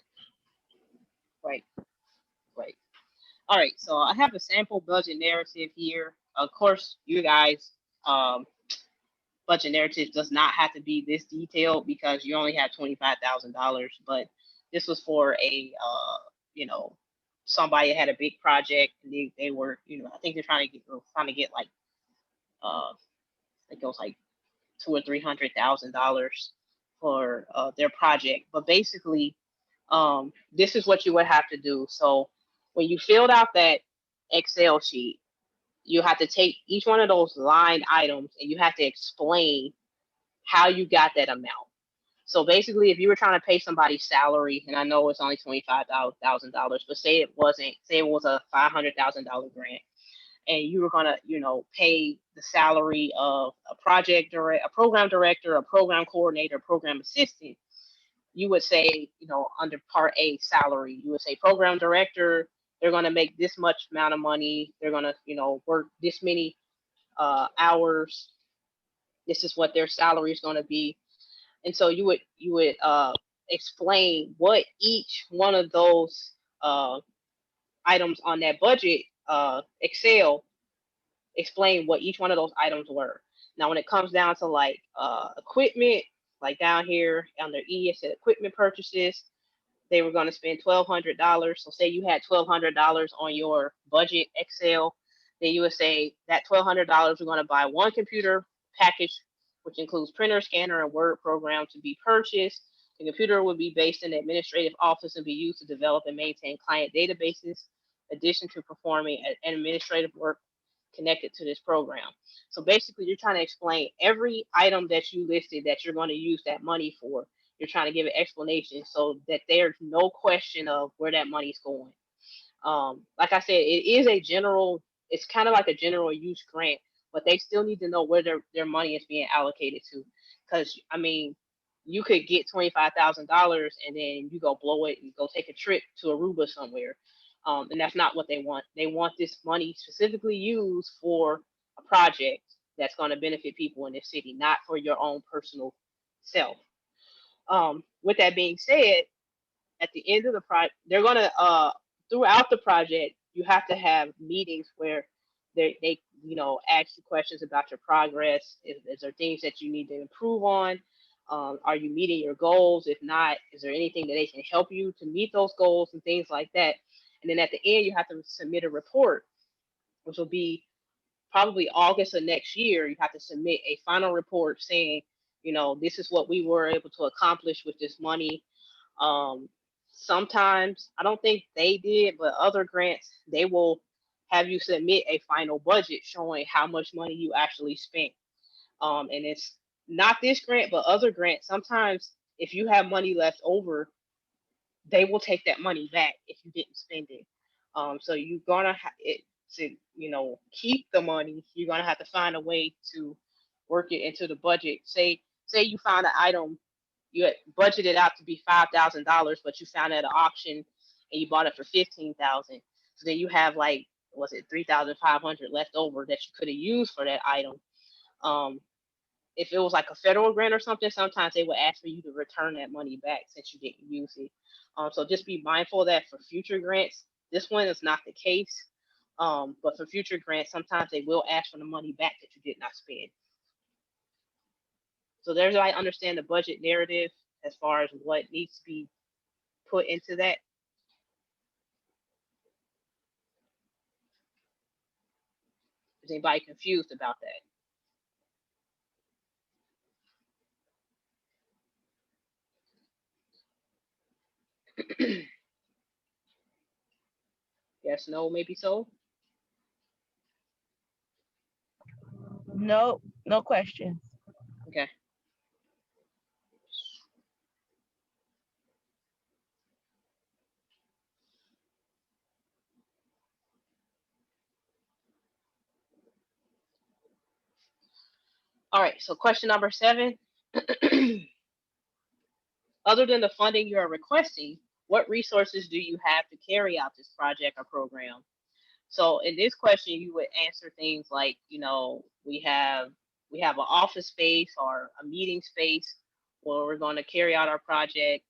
Right. All right, so I have a sample budget narrative here. Of course, you guys, budget narrative does not have to be this detailed because you only have $25,000. But this was for a, somebody had a big project and they were, I think they're trying to get like, I think it was like $200,000 or $300,000 for their project. But basically, this is what you would have to do. So when you filled out that Excel sheet, you have to take each one of those line items and you have to explain how you got that amount. So basically, if you were trying to pay somebody's salary, and I know it's only $25,000, but say it was a $500,000 grant, and you were gonna, pay the salary of a program director, a program coordinator, a program assistant, you would say, under Part A salary, you would say program director, they're going to make this much amount of money. They're going to, work this many hours. This is what their salary is going to be. And so you would explain what each one of those items on that budget Excel, explain what each one of those items were. Now, when it comes down to like equipment, like down here under E, it said equipment purchases. They were going to spend $1,200. So say you had $1,200 on your budget Excel, then you would say that $1,200 we're going to buy one computer package, which includes printer, scanner, and Word program to be purchased. The computer would be based in the administrative office and be used to develop and maintain client databases, in addition to performing administrative work connected to this program. So basically, you're trying to explain every item that you listed that you're going to use that money for. You're trying to give an explanation so that there's no question of where that money's going. Like I said, it's kind of like a general use grant, but they still need to know where their money is being allocated to. Because, you could get $25,000 and then you go blow it and go take a trip to Aruba somewhere. And that's not what they want. They want this money specifically used for a project that's going to benefit people in this city, not for your own personal self. With that being said, at the end of the project, they're going to, throughout the project, you have to have meetings where they ask you questions about your progress. Is there things that you need to improve on? Are you meeting your goals? If not, is there anything that they can help you to meet those goals and things like that? And then at the end, you have to submit a report, which will be probably August of next year. You have to submit a final report saying, this is what we were able to accomplish with this money. Sometimes, I don't think they did, but other grants, they will have you submit a final budget showing how much money you actually spent. And it's not this grant, but other grants. Sometimes if you have money left over, they will take that money back if you didn't spend it. So you're gonna to keep the money. You're gonna have to find a way to work it into the budget. Say you found an item you had budgeted out to be $5,000, but you found it at an auction and you bought it for 15,000. So then you have like, was it 3,500 left over that you could have used for that item. If it was like a federal grant or something, sometimes they would ask for you to return that money back since you didn't use it. So just be mindful of that for future grants. This one is not the case, but for future grants, sometimes they will ask for the money back that you did not spend. So there's I understand the budget narrative as far as what needs to be put into that. Is anybody confused about that? Yes, no, maybe so. No, no questions. Okay. All right, so question number 7. Other than the funding you are requesting, what resources do you have to carry out this project or program? So in this question, you would answer things like, we have an office space or a meeting space where we're going to carry out our project.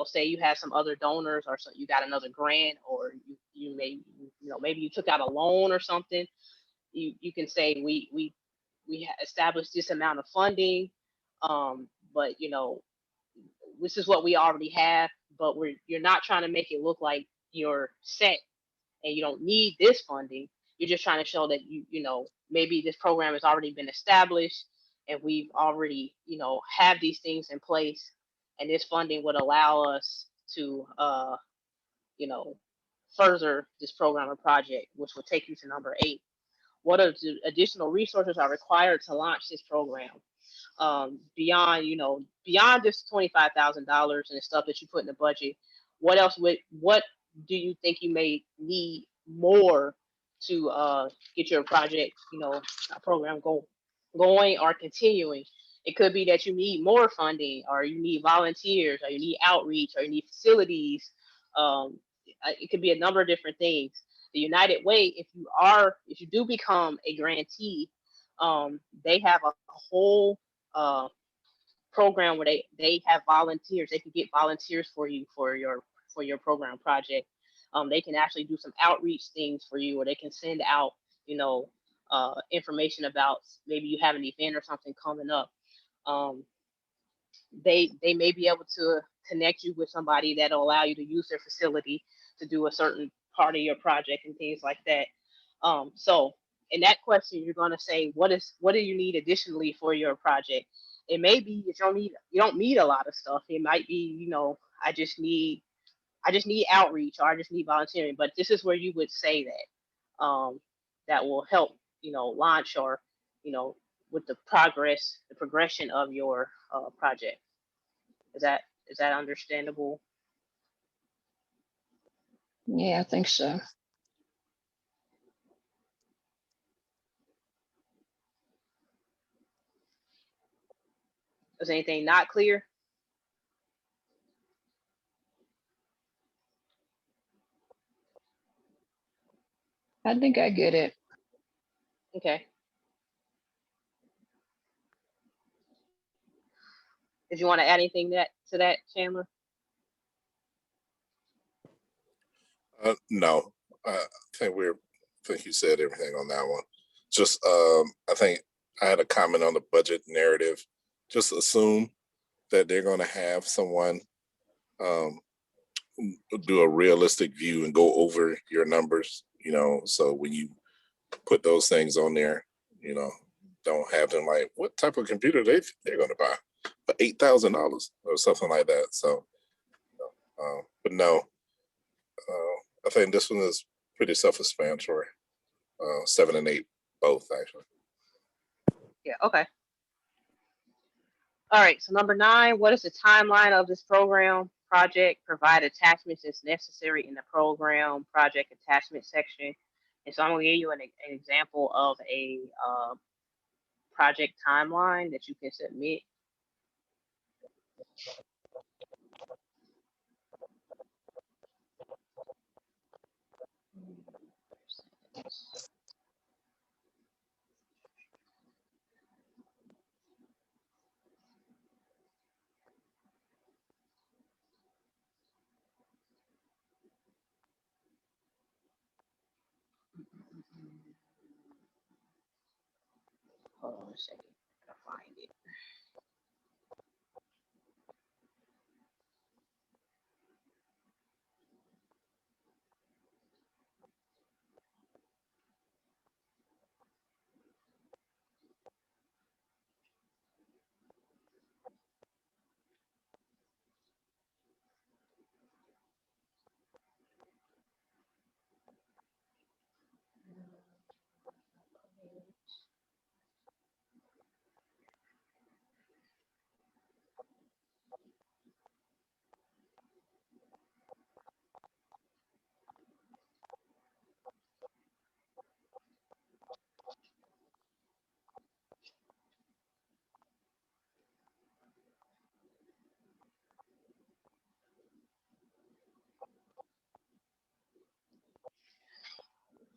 Say you have some other donors or so you got another grant, or you may, maybe you took out a loan or something. You can say we established this amount of funding, but this is what we already have, but you're not trying to make it look like you're set and you don't need this funding. You're just trying to show that maybe this program has already been established and we've already have these things in place, and this funding would allow us to further this program or project, which will take you to number 8. What additional resources are required to launch this program? Beyond this $25,000 and the stuff that you put in the budget, what do you think you may need more to get your project, program going or continuing? It could be that you need more funding, or you need volunteers, or you need outreach, or you need facilities. It could be a number of different things. The United Way, if you do become a grantee, they have a whole program where they have volunteers. They can get volunteers for you for your program project. They can actually do some outreach things for you, or they can send out information about maybe you have an event or something coming up. They may be able to connect you with somebody that'll allow you to use their facility to do a certain part of your project and things like that. So in that question, you're going to say, what do you need additionally for your project? It may be you don't need a lot of stuff. It might be, I just need outreach, or I just need volunteering. But this is where you would say that. That will help, launch, or, with the progression of your project. Is that understandable? Yeah, I think so. Is anything not clear? I think I get it. Okay. Did you want to add anything to that, Chandler? No, I think you said everything on that one. Just, I think I had a comment on the budget narrative. Just assume that they're going to have someone do a realistic view and go over your numbers, so when you put those things on there, don't have them like, what type of computer they're going to buy for $8,000 or something like that. So, but no, I think this one is pretty self-explanatory. 7 and 8, both actually. Yeah, okay. All right, so number 9, what is the timeline of this program project? Provide attachments as necessary in the program project attachment section. And so I'm gonna give you an example of a project timeline that you can submit. Hold on a second, I gotta find it.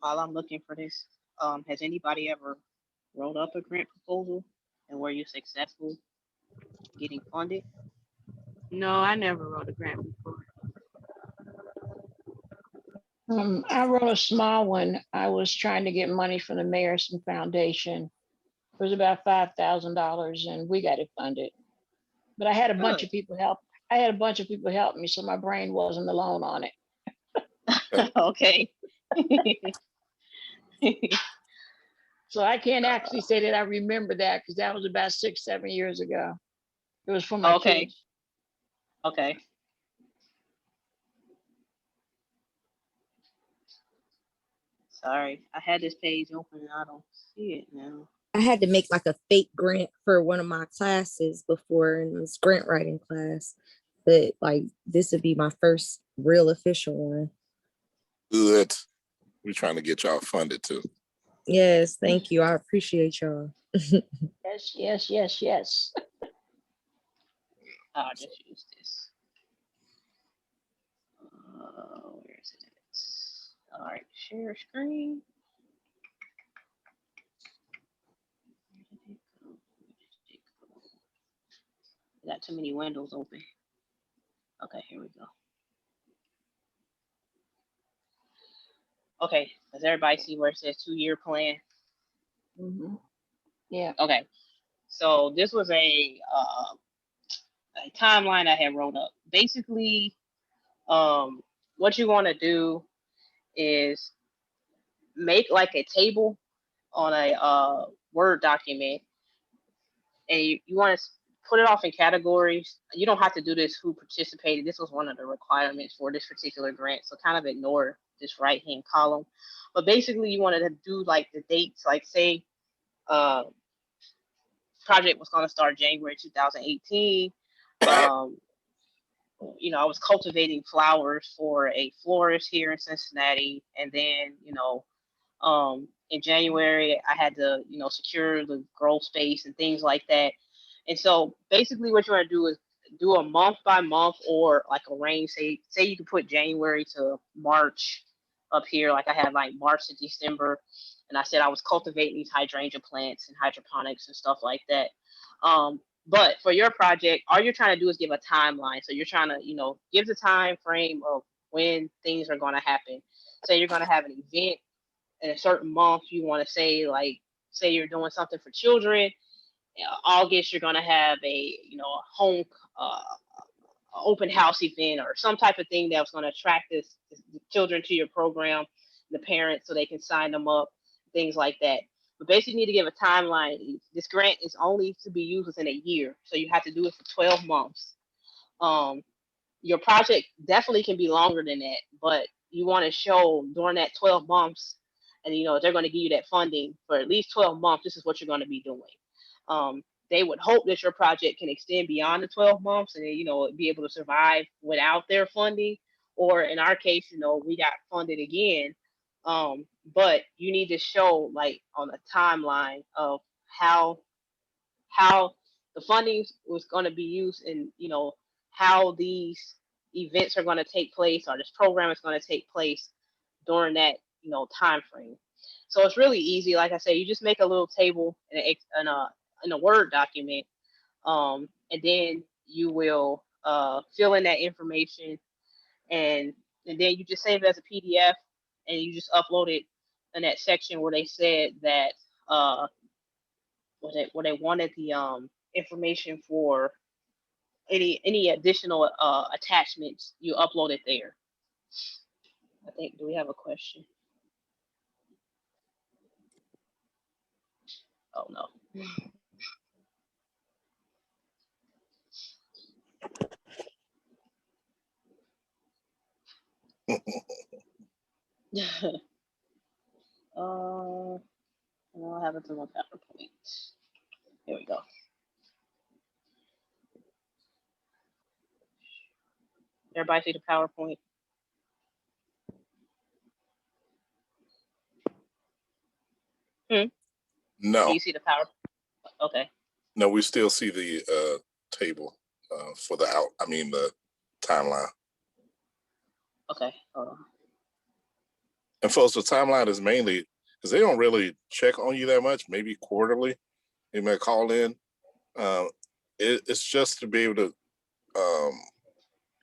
While I'm looking for this, has anybody ever wrote up a grant proposal and were you successful getting funded? No, I never wrote a grant before. I wrote a small one. I was trying to get money from the Mayerson Foundation. It was about $5,000 and we got it funded. But I had a bunch of people help. I had a bunch of people help me, so my brain wasn't alone on it. Okay. So I can't actually say that I remember that because that was about 6, 7 years ago. It was for my Okay. kids. Okay. Sorry, I had this page open and I don't see it now. I had to make like a fake grant for one of my classes before in this grant writing class, but like this would be my first real official one. Good. We're trying to get y'all funded too. Yes, thank you. I appreciate y'all. Yes, yes, yes, yes. I'll just use this. Where is it? All right, share screen. I got too many windows open. Okay, here we go. Okay, does everybody see where it says 2-year plan? Mm-hmm. Yeah. Okay, so this was a timeline I had wrote up. Basically, what you want to do is make like a table on a Word document, and you want to put it off in categories. You don't have to do this who participated. This was one of the requirements for this particular grant, so kind of ignore this right-hand column. But basically, you wanted to do like the dates, like say project was going to start January 2018. You know, I was cultivating flowers for a florist here in Cincinnati, and then, you know, in January I had to, you know, secure the grow space and things like that. And so basically what you want to do is do a month by month or like a range. Say you can put January to March up here. Like I had like March to December, and I said I was cultivating these hydrangea plants and hydroponics and stuff like that. But for your project, all you're trying to do is give a timeline. So you're trying to, you know, give the time frame of when things are going to happen. Say you're going to have an event in a certain month. You want to say, like, say you're doing something for children. August, you're going to have a, you know, a home open house event or some type of thing that's going to attract the children to your program, the parents, so they can sign them up, things like that. But basically, you need to give a timeline. This grant is only to be used within a year, so you have to do it for 12 months. Your project definitely can be longer than that, but you want to show during that 12 months, and they're going to give you that funding for at least 12 months. This is what you're going to be doing. They would hope that your project can extend beyond the 12 months and be able to survive without their funding. Or in our case, we got funded again. But you need to show like on a timeline of how the funding was going to be used, and how these events are going to take place, or this program is going to take place during that time frame. So it's really easy. Like I said, you just make a little table in a Word document, and then you will fill in that information, and then you just save it as a PDF, and you just upload it in that section where they said that where they wanted the information for any additional attachments. You upload it there. I think. Do we have a question? Oh no. I don't have it in my PowerPoint. Here we go. Everybody see the PowerPoint? No. Do you see the PowerPoint? Okay. No, we still see the table for the the timeline. Okay, hold on. And folks, the timeline is mainly because they don't really check on you that much, maybe quarterly. They may call in. It's just to be able to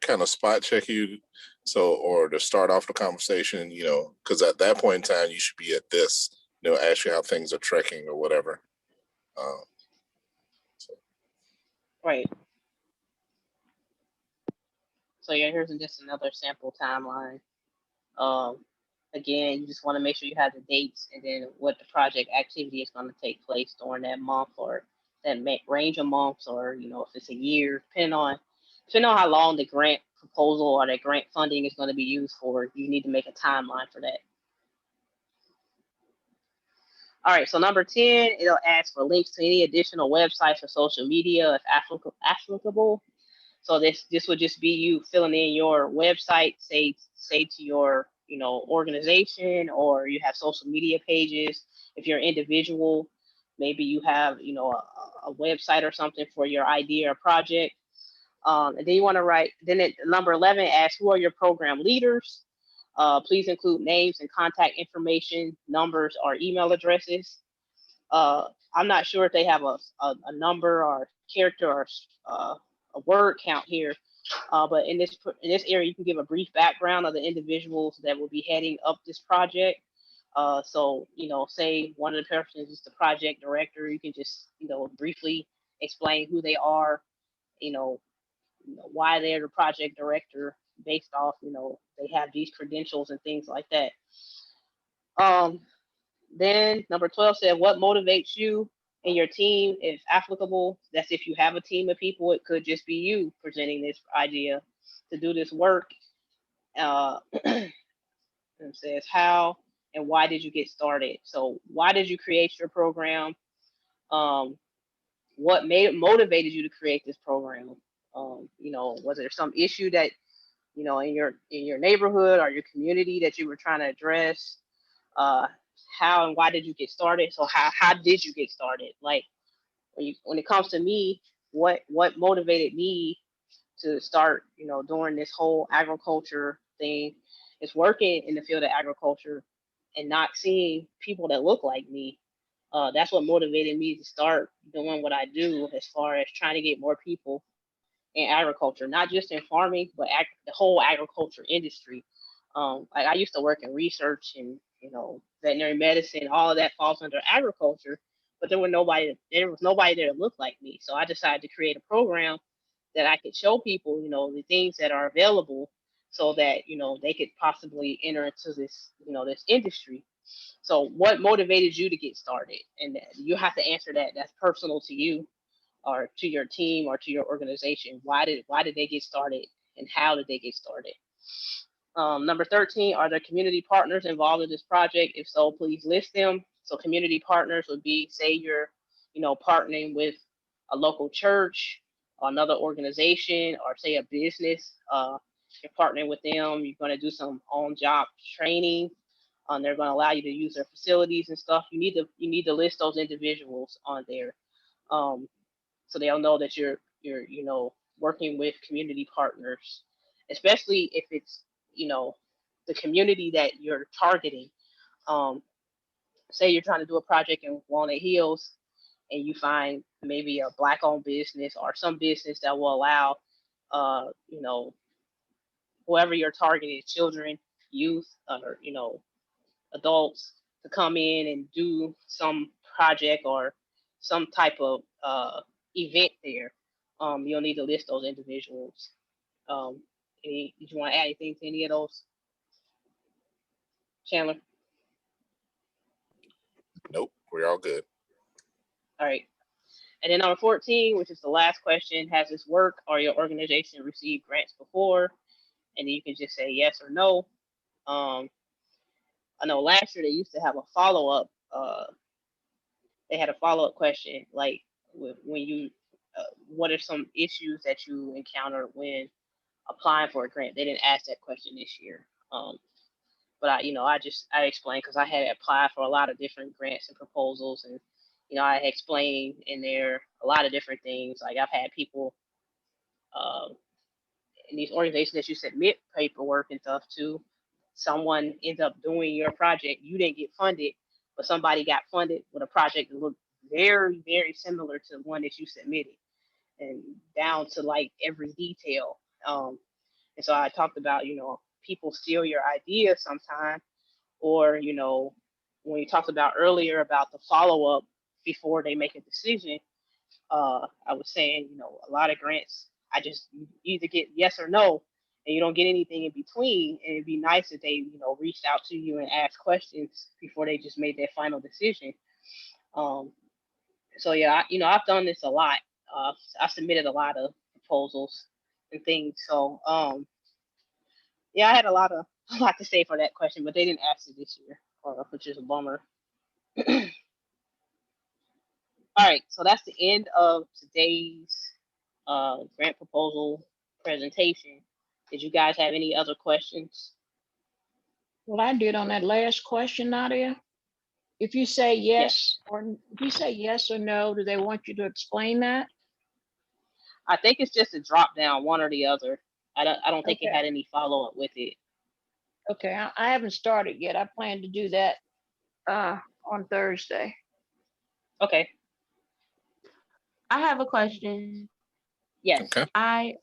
kind of spot check you. So, or to start off the conversation, because at that point in time, you should be at this, ask you how things are trekking or whatever. Right. So yeah, here's just another sample timeline. Again, you just want to make sure you have the dates and then what the project activity is going to take place during that month, or that range of months, or if it's a year, depending on how long the grant proposal or that grant funding is going to be used for. You need to make a timeline for that. All right, so number 10, it'll ask for links to any additional websites or social media if applicable. So this would just be you filling in your website, say to your organization, or you have social media pages. If you're an individual, maybe you have a website or something for your idea or project. And then you want to write. Then number 11 asks, who are your program leaders? Please include names and contact information, numbers, or email addresses. I'm not sure if they have a number or character or a word count here, but in this area, you can give a brief background of the individuals that will be heading up this project. So say one of the persons is the project director. You can just briefly explain who they are, why they're the project director, based off they have these credentials and things like that. Then number 12 said, what motivates you and your team, if applicable? That's if you have a team of people. It could just be you presenting this idea to do this work. It says, how and why did you get started? So why did you create your program? What motivated you to create this program? Was there some issue that in your neighborhood or your community that you were trying to address? How and why did you get started? So how did you get started? Like when it comes to me, what motivated me to start doing this whole agriculture thing is working in the field of agriculture and not seeing people that look like me. That's what motivated me to start doing what I do, as far as trying to get more people in agriculture, not just in farming, but the whole agriculture industry. Like I used to work in research and veterinary medicine. All of that falls under agriculture, but there was nobody there that looked like me. So I decided to create a program that I could show people, the things that are available, so that they could possibly enter into this this industry. So what motivated you to get started? And you have to answer that. That's personal to you, or to your team, or to your organization. Why did they get started, and how did they get started? Number 13, are there community partners involved in this project? If so, please list them. So community partners would be, say you're, partnering with a local church, or another organization, or say a business. You're partnering with them. You're going to do some on-job training. They're going to allow you to use their facilities and stuff. You need to list those individuals on there, so they'll know that you're working with community partners, especially if it's the community that you're targeting. Say you're trying to do a project in Walnut Hills, and you find maybe a Black-owned business or some business that will allow, whoever you're targeting, children, youth, or adults, to come in and do some project or some type of event there. You'll need to list those individuals. Did you want to add anything to any of those, Chandler? Nope, we're all good. All right. And then number 14, which is the last question, has this work or your organization received grants before? And then you can just say yes or no. I know last year they used to have a follow-up. They had a follow-up question, like when you, what are some issues that you encountered when applying for a grant? They didn't ask that question this year. But I explained, because I had applied for a lot of different grants and proposals, and I explained in there a lot of different things. Like I've had people in these organizations that you submit paperwork and stuff to, someone ends up doing your project. You didn't get funded, but somebody got funded with a project that looked very, very similar to the one that you submitted, and down to like every detail. And so I talked about, people steal your ideas sometimes, or, when you talked about earlier about the follow-up before they make a decision, I was saying, a lot of grants, you either get yes or no, and you don't get anything in between. And it'd be nice if they, reached out to you and asked questions before they just made their final decision. So yeah, I've done this a lot. I submitted a lot of proposals and things. So yeah, I had a lot to say for that question, but they didn't ask it this year, which is a bummer. All right, so that's the end of today's grant proposal presentation. Did you guys have any other questions? Well, I did on that last question, Nadia. If you say yes, or if you say yes or no, do they want you to explain that? I think it's just a drop down, one or the other. I don't think it had any follow up with it. Okay, I haven't started yet. I plan to do that on Thursday. Okay. I have a question. Yes. Okay. I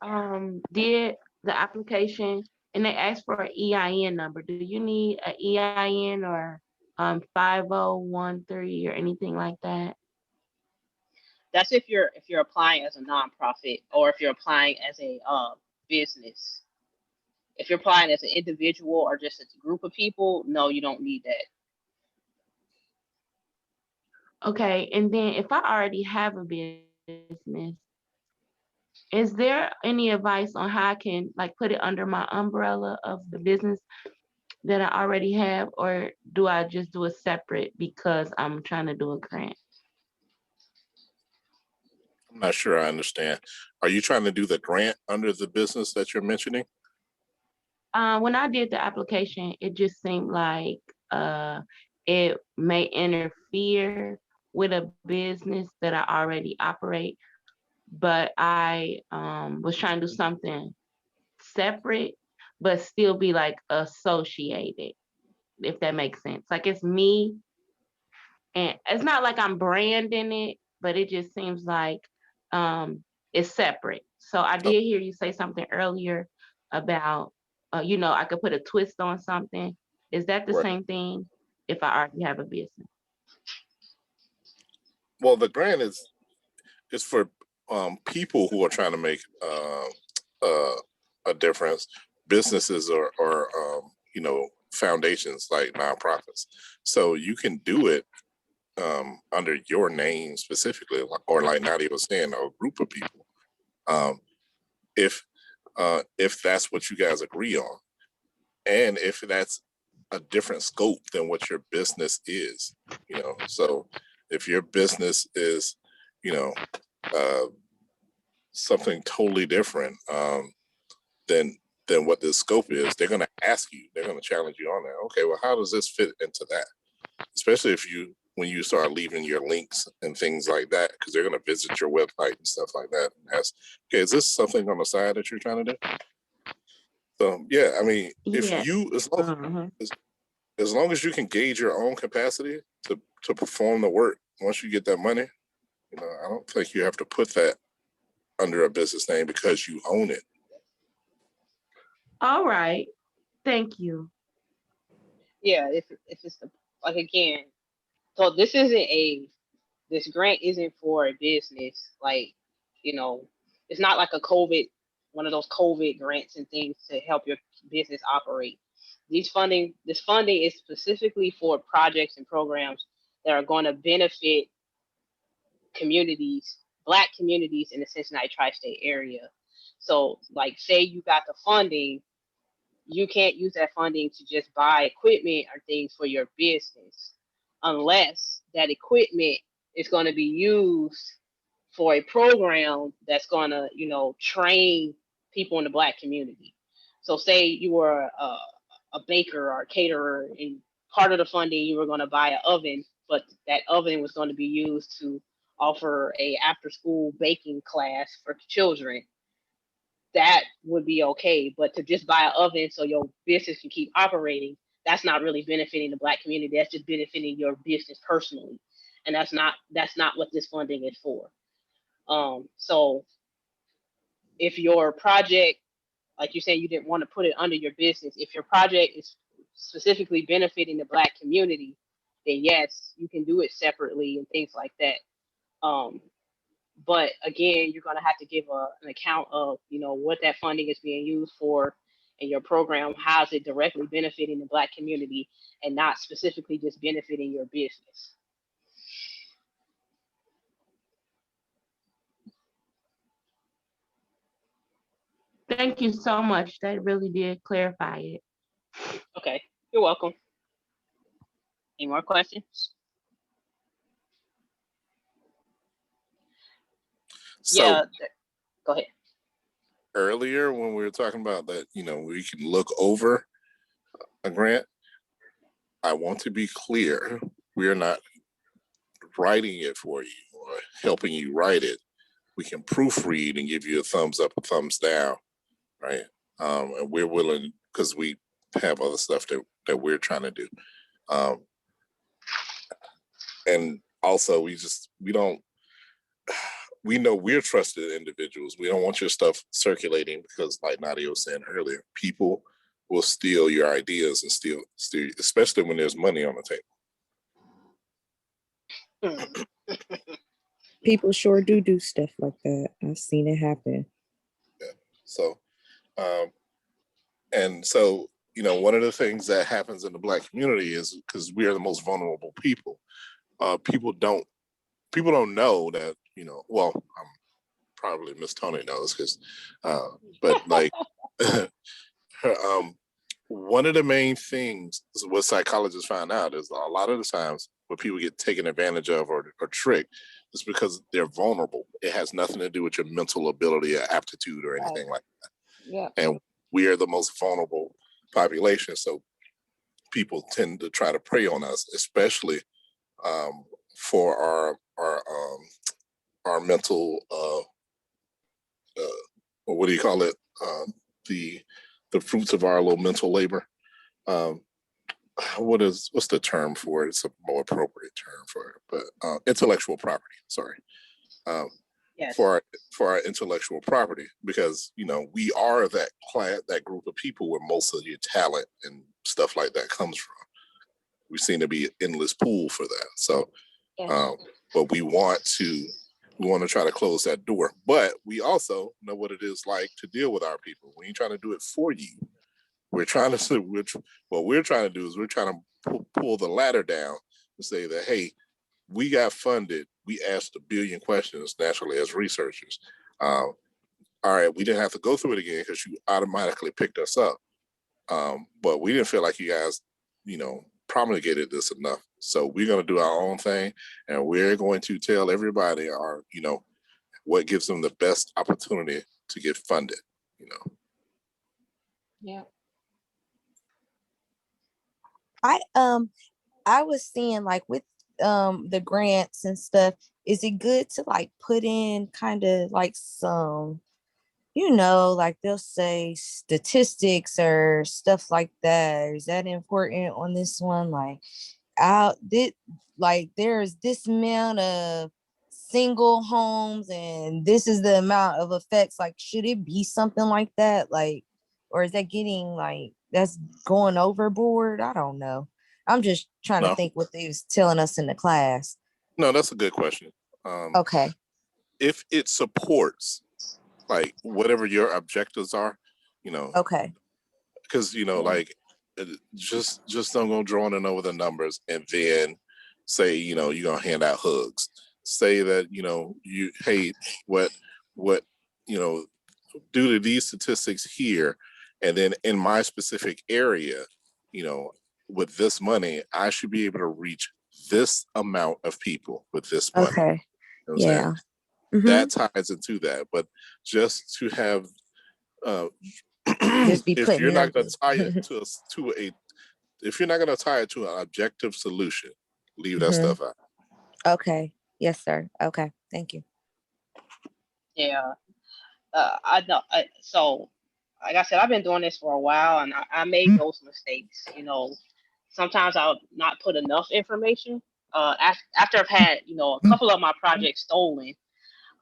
did the application and they asked for an EIN number. Do you need an EIN or 5013 or anything like that? That's if you're applying as a nonprofit, or if you're applying as a business. If you're applying as an individual or just a group of people, no, you don't need that. Okay, and then if I already have a business, is there any advice on how I can like put it under my umbrella of the business that I already have, or do I just do it separate because I'm trying to do a grant? I'm not sure I understand. Are you trying to do the grant under the business that you're mentioning? When I did the application, it just seemed like it may interfere with a business that I already operate, but I was trying to do something separate, but still be like associated, if that makes sense. Like it's me, and it's not like I'm branding it, but it just seems like it's separate. So I did hear you say something earlier about, I could put a twist on something. Is that the same thing if I already have a business? Well, the grant is for people who are trying to make a difference, businesses or foundations like nonprofits. So you can do it under your name specifically, or like Nadia was saying, a group of people. If that's what you guys agree on. and if that's a different scope than what your business is, so if your business is, something totally different than what the scope is, they're going to ask you, they're going to challenge you on that. Okay, well, how does this fit into that? Especially when you start leaving your links and things like that, because they're going to visit your website and stuff like that and ask, okay, is this something on the side that you're trying to do? So yeah, I mean, if you, as long as you can gauge your own capacity to perform the work, once you get that money, I don't think you have to put that under a business name because you own it. All right. Thank you. Yeah, if it's like, again, so this grant isn't for a business, like, it's not like one of those COVID grants and things to help your business operate. This funding is specifically for projects and programs that are going to benefit communities, Black communities in the Cincinnati tri-state area. So, like, say you got the funding, you can't use that funding to just buy equipment or things for your business unless that equipment is going to be used for a program that's going to, train people in the Black community. So say you were a baker or a caterer, and part of the funding you were going to buy an oven, but that oven was going to be used to offer a after-school baking class for children. That would be okay. But to just buy an oven so your business can keep operating, that's not really benefiting the Black community. That's just benefiting your business personally. And that's not what this funding is for. So if your project, like you said, you didn't want to put it under your business, if your project is specifically benefiting the Black community, then yes, you can do it separately and things like that. But again, you're going to have to give an account of, what that funding is being used for in your program. How is it directly benefiting the Black community and not specifically just benefiting your business? Thank you so much. That really did clarify it. Okay, you're welcome. Any more questions? So, yeah, go ahead. Earlier when we were talking about that, we can look over a grant, I want to be clear, we are not writing it for you or helping you write it. We can proofread and give you a thumbs up, a thumbs down, right? And we're willing, because we have other stuff that we're trying to do. And also we know we're trusted individuals. We don't want your stuff circulating because, like Nadia was saying earlier, people will steal your ideas and steal, especially when there's money on the table. People sure do stuff like that. I've seen it happen. Yeah. So, and so, one of the things that happens in the Black community is, because we are the most vulnerable people, people don't know that, well, probably Miss Tony knows, because, but like, one of the main things what psychologists find out is a lot of the times when people get taken advantage of or tricked is because they're vulnerable. It has nothing to do with your mental ability or aptitude or anything like that. Yeah. And we are the most vulnerable population, so people tend to try to prey on us, especially for our mental what do you call it? The fruits of our little mental labor. What's the term for it? It's a more appropriate term for it, but intellectual property. Sorry. Yes. For our intellectual property, because we are that group of people where most of your talent and stuff like that comes from. We seem to be an endless pool for that. So, Yes. but we want to try to close that door. But we also know what it is like to deal with our people. We ain't trying to do it for you. What we're trying to do is we're trying to pull the ladder down and say that, hey, we got funded. We asked a billion questions naturally as researchers. All right, we didn't have to go through it again because you automatically picked us up. But we didn't feel like you guys, promulgated this enough. So we're going to do our own thing, and we're going to tell everybody what gives them the best opportunity to get funded. Yeah. I was seeing like with the grants and stuff, is it good to like put in kind of like some, like they'll say statistics or stuff like that? Is that important on this one? There's this amount of single homes and this is the amount of effects. Like, should it be something like that? Like, or is that getting like that's going overboard? I don't know. I'm just trying to think what they was telling us in the class. No, that's a good question. Okay. If it supports like whatever your objectives are, Okay. because like just don't go drawing in over the numbers and then say you're gonna hand out hugs. Say that you hey what due to these statistics here, and then in my specific area, with this money, I should be able to reach this amount of people with this money. Okay. Yeah. Mm-hmm. That ties into that, but just to have just be if you're not going to tie it if you're not going to tie it to an objective solution, leave that stuff out. Okay. Yes, sir. Okay. Thank you. Yeah. I know. So, like I said, I've been doing this for a while, and I made those mistakes. Sometimes I'll not put enough information. After I've had a couple of my projects stolen,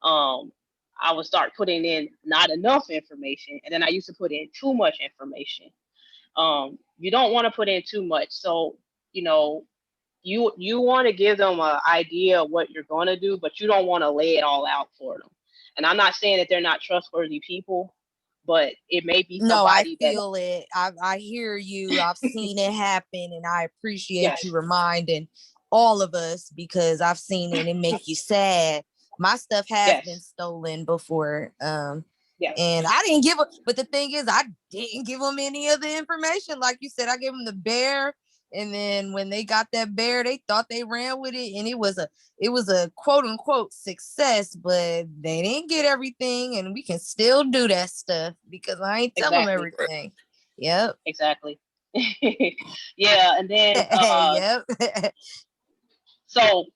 I would start putting in not enough information, and then I used to put in too much information. You don't want to put in too much. So, you want to give them an idea of what you're going to do, but you don't want to lay it all out for them. And I'm not saying that they're not trustworthy people, but it may be somebody. No, I feel it. I hear you. I've seen it happen, and I appreciate you reminding all of us, because I've seen it and make you sad. My stuff has been stolen before. And I didn't give up. But the thing is, I didn't give them any of the information. Like you said, I gave them the bear. And then when they got that bear, they thought they ran with it. And it was a quote unquote success, but they didn't get everything. And we can still do that stuff because I ain't tell them everything. Yep. Exactly. Yeah. And then, yep. So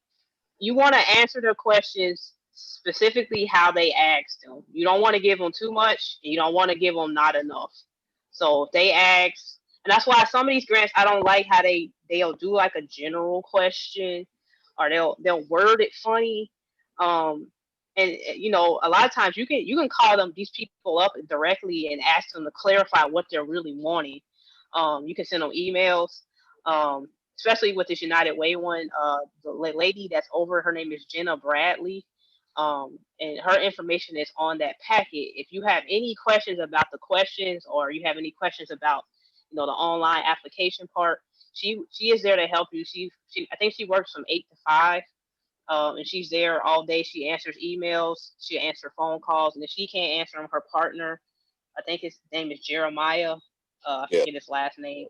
you want to answer their questions specifically how they asked them. You don't want to give them too much. And you don't want to give them not enough. So if they ask, and that's why some of these grants, I don't like how they'll do like a general question, or they'll word it funny. And a lot of times you can call these people up directly and ask them to clarify what they're really wanting. You can send them emails. Especially with this United Way one, the lady that's over, her name is Jenna Bradley, and her information is on that packet. If you have any questions about the questions, or you have any questions about the online application part, she is there to help you. She I think she works from 8 to 5, and she's there all day. She answers emails, she answers phone calls, and if she can't answer them, her partner, I think his name is Jeremiah, I forget his last name.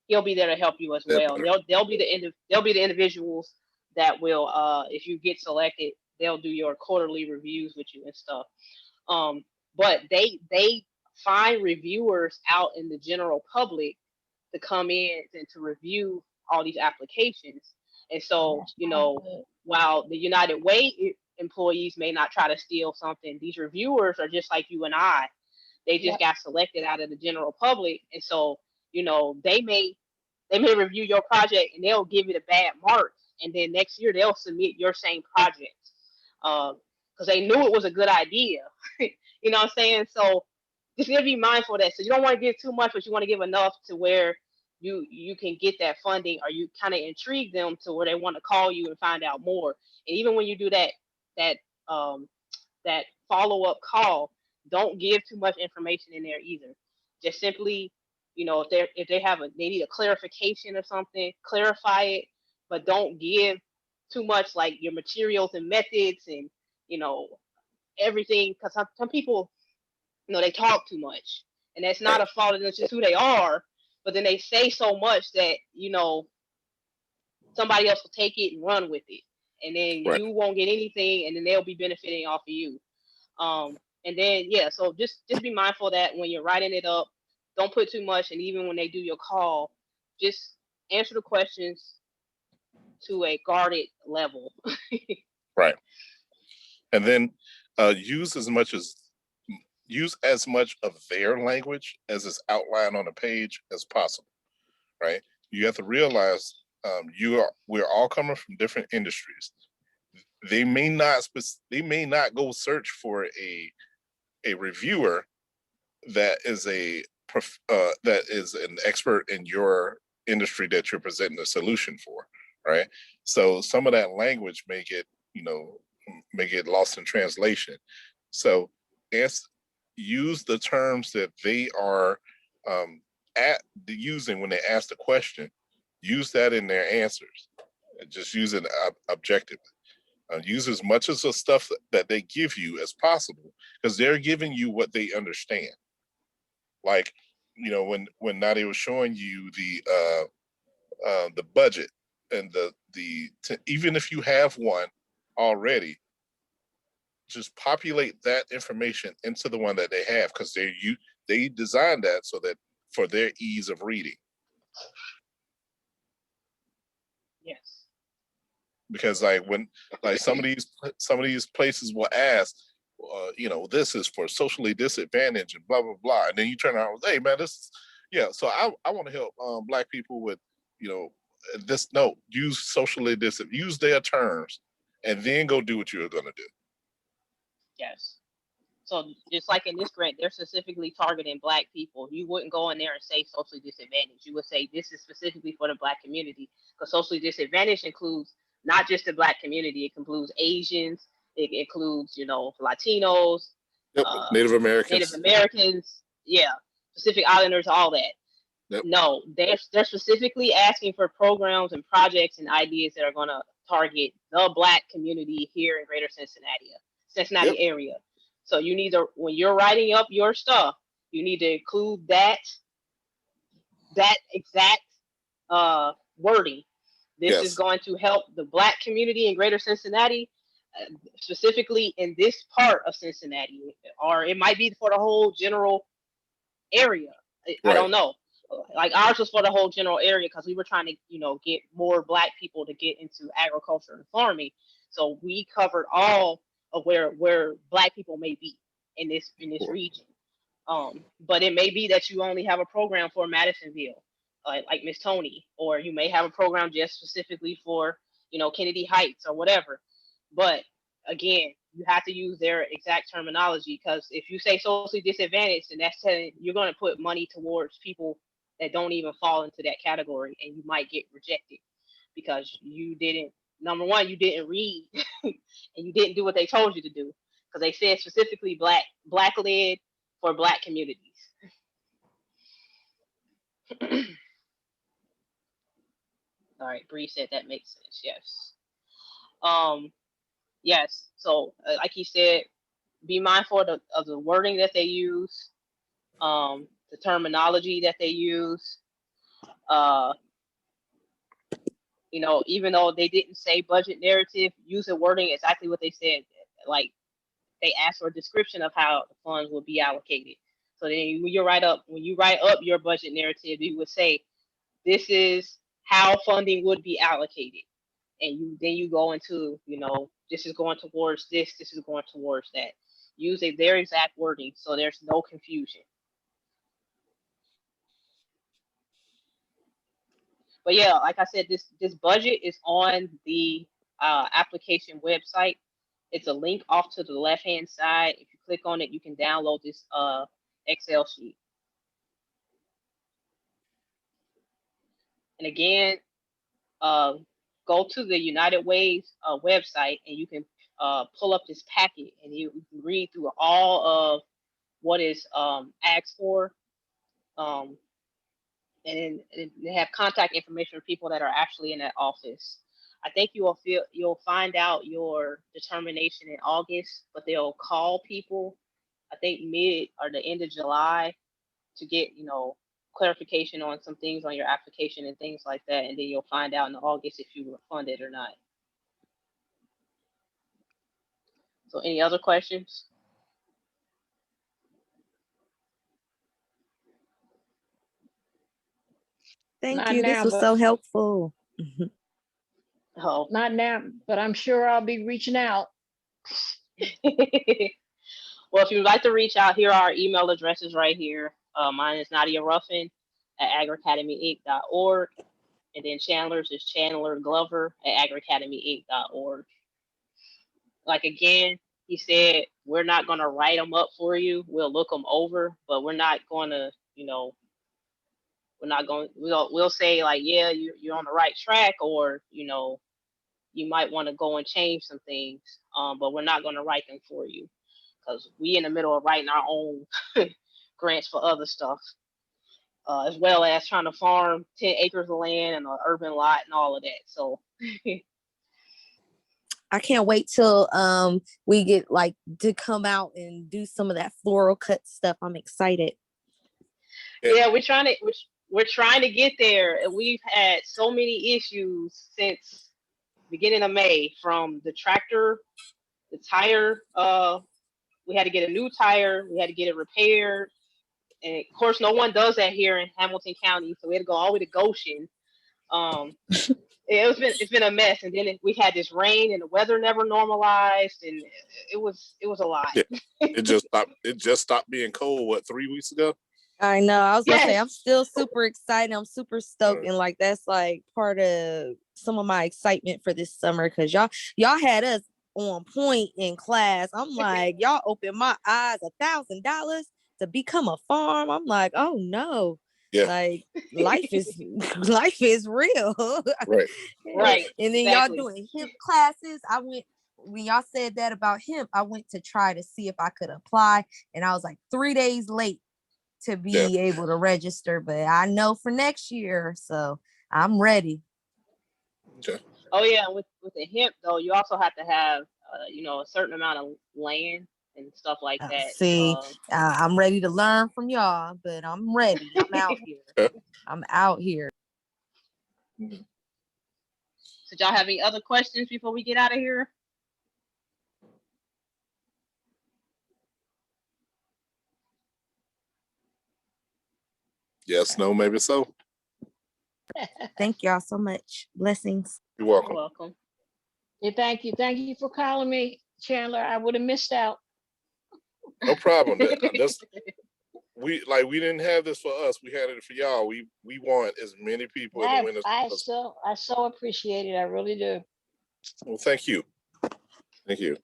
He'll be there to help you as well. They'll be the individuals that will, if you get selected, they'll do your quarterly reviews with you and stuff. But they find reviewers out in the general public to come in and to review all these applications. And so, while the United Way employees may not try to steal something, these reviewers are just like you and I. They just got selected out of the general public, and so they may review your project and they'll give it a bad mark, and then next year they'll submit your same project because they knew it was a good idea. You know what I'm saying? So just gotta be mindful of that. So you don't want to give too much, but you want to give enough to where you can get that funding, or you kind of intrigue them to where they want to call you and find out more. And even when you do that follow-up call, don't give too much information in there either. Just simply, if they need a clarification or something, clarify it, but don't give too much, like your materials and methods and everything, because some people, they talk too much, And that's not a fault of them, it's just who they are. But then they say so much that, somebody else will take it and run with it. And then you won't get anything, and then they'll be benefiting off of you. And then, so just be mindful that when you're writing it up, don't put too much. And even when they do your call, just answer the questions to a guarded level. Right. And then use as much of their language as is outlined on the page as possible. Right. You have to realize we're all coming from different industries. They may not go search for a reviewer that is that is an expert in your industry that you're presenting a solution for, right? So some of that language may get lost in translation. So use the terms that they are using when they ask the question. Use that in their answers. Just use it objectively. Use as much of the stuff that they give you as possible, because they're giving you what they understand. Like, when Nadia was showing you the budget and even if you have one already, just populate that information into the one that they have, because they designed that so that for their ease of reading. Yes. Because some of these places will ask, this is for socially disadvantaged and blah blah blah, and then you turn around and say, hey man, so I want to help Black people with this. No, use socially disadvantaged, use their terms, and then go do what you're going to do. Yes. So just like in this grant, they're specifically targeting Black people. You wouldn't go in there and say socially disadvantaged. You would say this is specifically for the Black community, because socially disadvantaged includes not just the Black community. It includes Asians. It includes, Latinos, Native Americans. Yeah, Pacific Islanders, all that. Yep. No, they're specifically asking for programs and projects and ideas that are going to target the Black community here in Greater Cincinnati area. So you need to, when you're writing up your stuff, you need to include that exact wording. This is going to help the Black community in Greater Cincinnati, specifically in this part of Cincinnati, or it might be for the whole general area. I don't know. Like ours was for the whole general area, because we were trying to, get more Black people to get into agriculture and farming. So we covered all of where Black people may be in this region. But it may be that you only have a program for Madisonville, like Miss Tony, or you may have a program just specifically for, Kennedy Heights or whatever. But again, you have to use their exact terminology, because if you say socially disadvantaged, then that's telling you're going to put money towards people that don't even fall into that category, and you might get rejected because you didn't. Number one, you didn't read, and you didn't do what they told you to do, because they said specifically black led for Black communities. All right, Bree said that makes sense. Yes. Yes. So, like he said, be mindful of the wording that they use, the terminology that they use. Even though they didn't say budget narrative, use the wording exactly what they said. Like, they asked for a description of how the funds would be allocated. So then when you write up your budget narrative, you would say, this is how funding would be allocated. And you go into, this is going towards this is going towards that. Use their exact wording so there's no confusion. But yeah, like I said, this budget is on the application website. It's a link off to the left-hand side. If you click on it, you can download this Excel sheet. And again, go to the United Ways website, and you can pull up this packet, and you can read through all of what is asked for. And they have contact information for people that are actually in that office. I think you'll find out your determination in August, but they'll call people, I think mid or the end of July, to get, you know, clarification on some things on your application and things like that, and then you'll find out in August if you were funded or not. So any other questions? Thank Not you. This now, was but so helpful. Oh. not now, but I'm sure I'll be reaching out. Well, if you'd like to reach out, here are our email addresses right here. Mine is Nadia Ruffin at agracademyinc.org. And then Chandler's is Chandler Glover at agracademyinc.org. Like, again, he said, we're not going to write them up for you. We'll look them over, but we're not going to, you know, we'll say like, yeah, you're on the right track, or, you know, you might want to go and change some things. But we're not going to write them for you, because we in the middle of writing our own grants for other stuff, as well as trying to farm 10 acres of land and an urban lot and all of that. So I can't wait till we get like to come out and do some of that floral cut stuff. I'm excited. yeah, we're trying to get there, and we've had so many issues since beginning of May, from the tractor, the tire. We had to get a new tire. We had to get it repaired. And of course, no one does that here in Hamilton County, so we had to go all the way to Goshen. It's been a mess, and then we had this rain, and the weather never normalized, and it was a lot. Yeah. It just stopped being cold. What, 3 weeks ago? I know. I was gonna say Yes. I'm still super excited. I'm super stoked, and like that's like part of some of my excitement for this summer, because y'all had us on point in class. I'm like, y'all opened my eyes. $1,000 to become a farm. I'm like, oh no. Yeah. Like life is real. Right. Right. And then Exactly. y'all doing hemp classes. When y'all said that about hemp, I went to try to see if I could apply, and I was like 3 days late to be able to register, but I know for next year, so I'm ready. Okay. Oh yeah, with the hemp though, you also have to have you know, a certain amount of land and stuff like that. See, I'm ready to learn from y'all, but I'm ready. I'm out here. I'm out here. So y'all have any other questions before we get out of here? Yes, no, maybe so. Thank y'all so much. Blessings. You're welcome. You're welcome. Yeah, thank you for calling me, Chandler. I would have missed out. No problem. We didn't have this for us. We had it for y'all. We want as many people in the winter. I so appreciate it. I really do. Well, thank you. Thank you.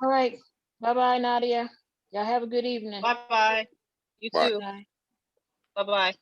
All right. Bye-bye, Nadia. Y'all have a good evening. Bye-bye. You Bye. too. Bye. Bye-bye.